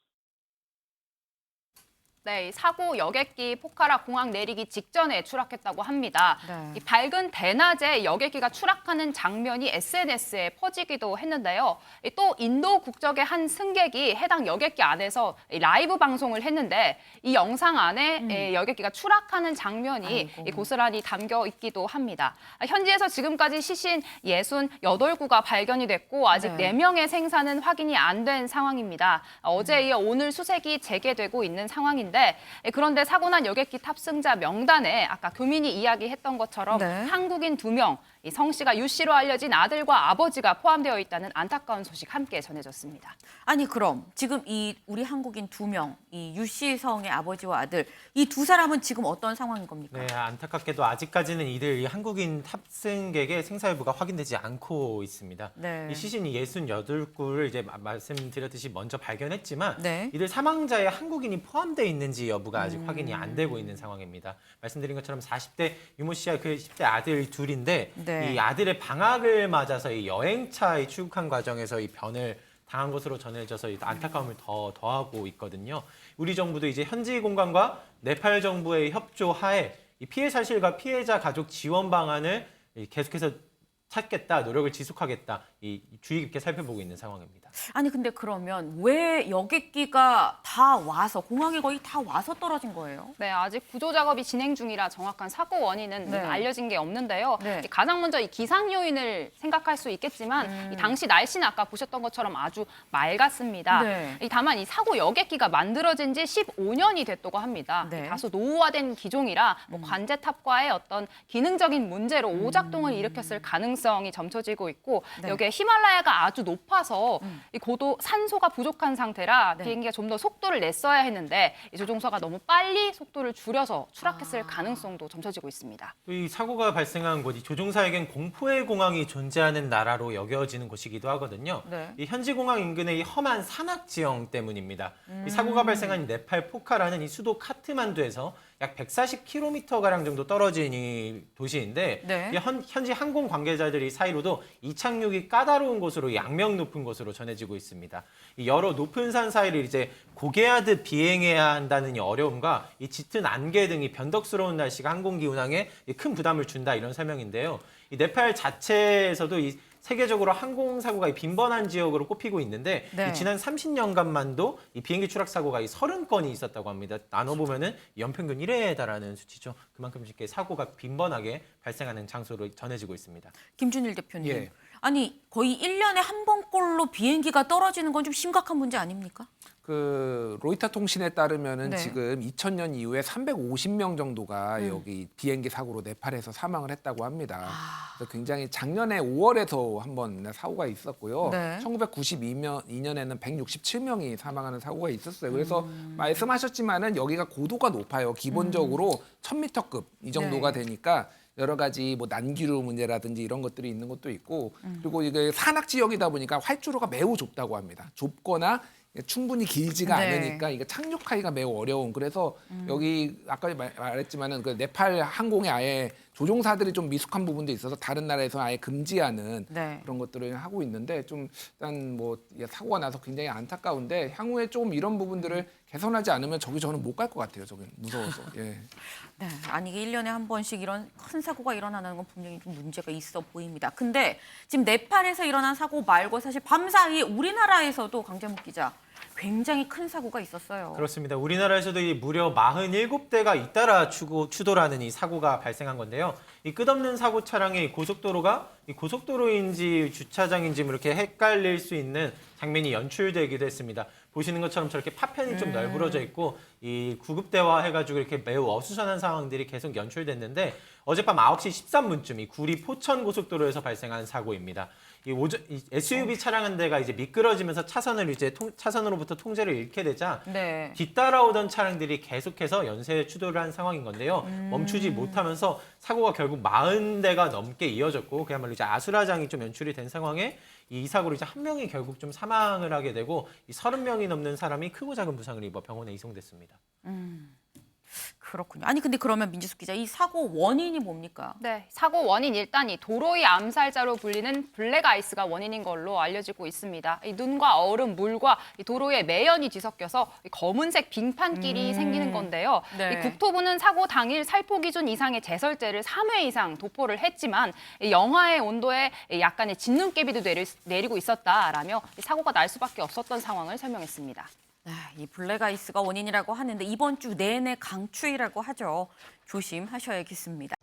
네, 이 사고 여객기 포카라 공항 내리기 직전에 추락했다고 합니다. 네. 이 밝은 대낮에 여객기가 추락하는 장면이 SNS에 퍼지기도 했는데요. 또 인도 국적의 한 승객이 해당 여객기 안에서 라이브 방송을 했는데 이 영상 안에 여객기가 추락하는 장면이 고스란히 담겨 있기도 합니다. 현지에서 지금까지 시신 68구가 발견이 됐고 아직 네. 4명의 생사는 확인이 안 된 상황입니다. 어제에 이어 오늘 수색이 재개되고 있는 상황인데 그런데 사고 난 여객기 탑승자 명단에 아까 교민이 이야기했던 것처럼 네. 한국인 2명, 이 성씨가 유 씨로 알려진 아들과 아버지가 포함되어 있다는 안타까운 소식 함께 전해졌습니다. 아니 그럼 지금 이 우리 한국인 2명, 이 유 씨 성의 아버지와 아들 이 두 사람은 지금 어떤 상황인 겁니까? 네, 안타깝게도 아직까지는 이들 이 한국인 탑승객의 생사 여부가 확인되지 않고 있습니다. 네. 이 시신이 68구를 이제 말씀드렸듯이 먼저 발견했지만 네. 이들 사망자에 한국인이 포함되어 있는지 여부가 아직 확인이 안 되고 있는 상황입니다. 말씀드린 것처럼 40대 유모 씨와 그 10대 아들 둘인데 네. 이 아들의 방학을 맞아서 이 여행차에 출국한 과정에서 이 변을 당한 것으로 전해져서 안타까움을 더하고 있거든요. 우리 정부도 이제 현지 공간과 네팔 정부의 협조하에 이 피해 사실과 피해자 가족 지원 방안을 계속해서 찾겠다, 노력을 지속하겠다, 이 주의 깊게 살펴보고 있는 상황입니다. 아니 근데 그러면 왜 여객기가 다 와서 공항에 거의 다 와서 떨어진 거예요? 네, 아직 구조 작업이 진행 중이라 정확한 사고 원인은 네. 알려진 게 없는데요. 네. 가장 먼저 이 기상 요인을 생각할 수 있겠지만 이 당시 날씨는 아까 보셨던 것처럼 아주 맑았습니다. 네. 다만 이 사고 여객기가 만들어진 지 15년이 됐다고 합니다. 네. 다소 노후화된 기종이라 뭐 관제탑과의 어떤 기능적인 문제로 오작동을 일으켰을 가능성이 점쳐지고 있고 네. 여기에 히말라야가 아주 높아서 이 고도 산소가 부족한 상태라 네. 비행기가 좀 더 속도를 냈어야 했는데 이 조종사가 너무 빨리 속도를 줄여서 추락했을 가능성도 점쳐지고 있습니다. 이 사고가 발생한 곳, 이 조종사에겐 공포의 공항이 존재하는 나라로 여겨지는 곳이기도 하거든요. 네. 이 현지 공항 인근의 이 험한 산악 지형 때문입니다. 이 사고가 발생한 네팔 포카라는 이 수도 카트만두에서 약 140km 정도 떨어진 이 도시인데 네. 이 현지 항공 관계자들이 사이로도 이착륙이 까다로운 곳으로 양명 높은 곳으로 전해지고 있습니다. 이 여러 높은 산 사이를 이제 고개하듯 비행해야 한다는 이 어려움과 이 짙은 안개 등이 변덕스러운 날씨가 항공기 운항에 큰 부담을 준다 이런 설명인데요. 이 네팔 자체에서도 이 세계적으로 항공사고가 빈번한 지역으로 꼽히고 있는데 네. 이 지난 30년간만도 이 비행기 추락 사고가 30건이 있었다고 합니다. 나눠보면은 연평균 1회에 달하는 수치죠. 그만큼 이렇게 사고가 빈번하게 발생하는 장소로 전해지고 있습니다. 김준일 대표님. 예. 아니 거의 1년에 한 번꼴로 비행기가 떨어지는 건 좀 심각한 문제 아닙니까? 그 로이터 통신에 따르면은 네. 지금 2000년 이후에 350명 정도가 여기 비행기 사고로 네팔에서 사망을 했다고 합니다. 그래서 굉장히 작년에 5월에도 한번 사고가 있었고요. 네. 1992년에는 167명이 사망하는 사고가 있었어요. 그래서 말씀하셨지만은 여기가 고도가 높아요. 기본적으로 1000m급 이 정도가 네. 되니까 여러 가지 뭐 난기류 문제라든지 이런 것들이 있는 것도 있고 그리고 이게 산악 지역이다 보니까 활주로가 매우 좁다고 합니다. 좁거나 충분히 길지가 네. 않으니까 이게 착륙하기가 매우 어려운. 그래서 여기 아까 말했지만은 그 네팔 항공에 아예 조종사들이 좀 미숙한 부분도 있어서 다른 나라에서 아예 금지하는 네. 그런 것들을 하고 있는데 좀 일단 뭐 사고가 나서 굉장히 안타까운데 향후에 조금 이런 부분들을 개선하지 않으면 저는 못 갈 것 같아요. 저기 무서워서. 예. 네, 아니 이게 1년에 한 번씩 이런 큰 사고가 일어나는 건 분명히 좀 문제가 있어 보입니다. 근데 지금 네팔에서 일어난 사고 말고 사실 밤사이 우리나라에서도 강재묵 기자 굉장히 큰 사고가 있었어요. 그렇습니다. 우리나라에서도 이 무려 47대가 잇따라 추돌하는 이 사고가 발생한 건데요. 이 끝없는 사고 차량의 고속도로가 이 고속도로인지 주차장인지 이렇게 헷갈릴 수 있는 장면이 연출되기도 했습니다. 보시는 것처럼 저렇게 파편이 좀 널브러져 있고 이 구급대화 해가지고 이렇게 매우 어수선한 상황들이 계속 연출됐는데 어젯밤 9시 13분쯤 이 구리 포천 고속도로에서 발생한 사고입니다. 이 SUV 차량 한 대가 이제 미끄러지면서 차선으로부터 통제를 잃게 되자 네. 뒤따라오던 차량들이 계속해서 연쇄 추돌을 한 상황인 건데요. 멈추지 못하면서 사고가 결국 40대가 넘게 이어졌고 그야말로 이제 아수라장이 좀 연출이 된 상황에 이 사고로 이제 한 명이 결국 좀 사망을 하게 되고 이 30명이 넘는 사람이 크고 작은 부상을 입어 병원에 이송됐습니다. 그렇군요. 아니 근데 그러면 민지숙 기자 이 사고 원인이 뭡니까? 네, 사고 원인 일단 이 도로의 암살자로 불리는 블랙 아이스가 원인인 걸로 알려지고 있습니다. 이 눈과 얼음, 물과 이 도로에 매연이 뒤섞여서 이 검은색 빙판길이 생기는 건데요. 네. 이 국토부는 사고 당일 살포 기준 이상의 제설제를 3회 이상 도포를 했지만 이 영하의 온도에 약간의 진눈깨비도 내리고 있었다라며 이 사고가 날 수밖에 없었던 상황을 설명했습니다. 이 블랙아이스가 원인이라고 하는데 이번 주 내내 강추위라고 하죠. 조심하셔야겠습니다.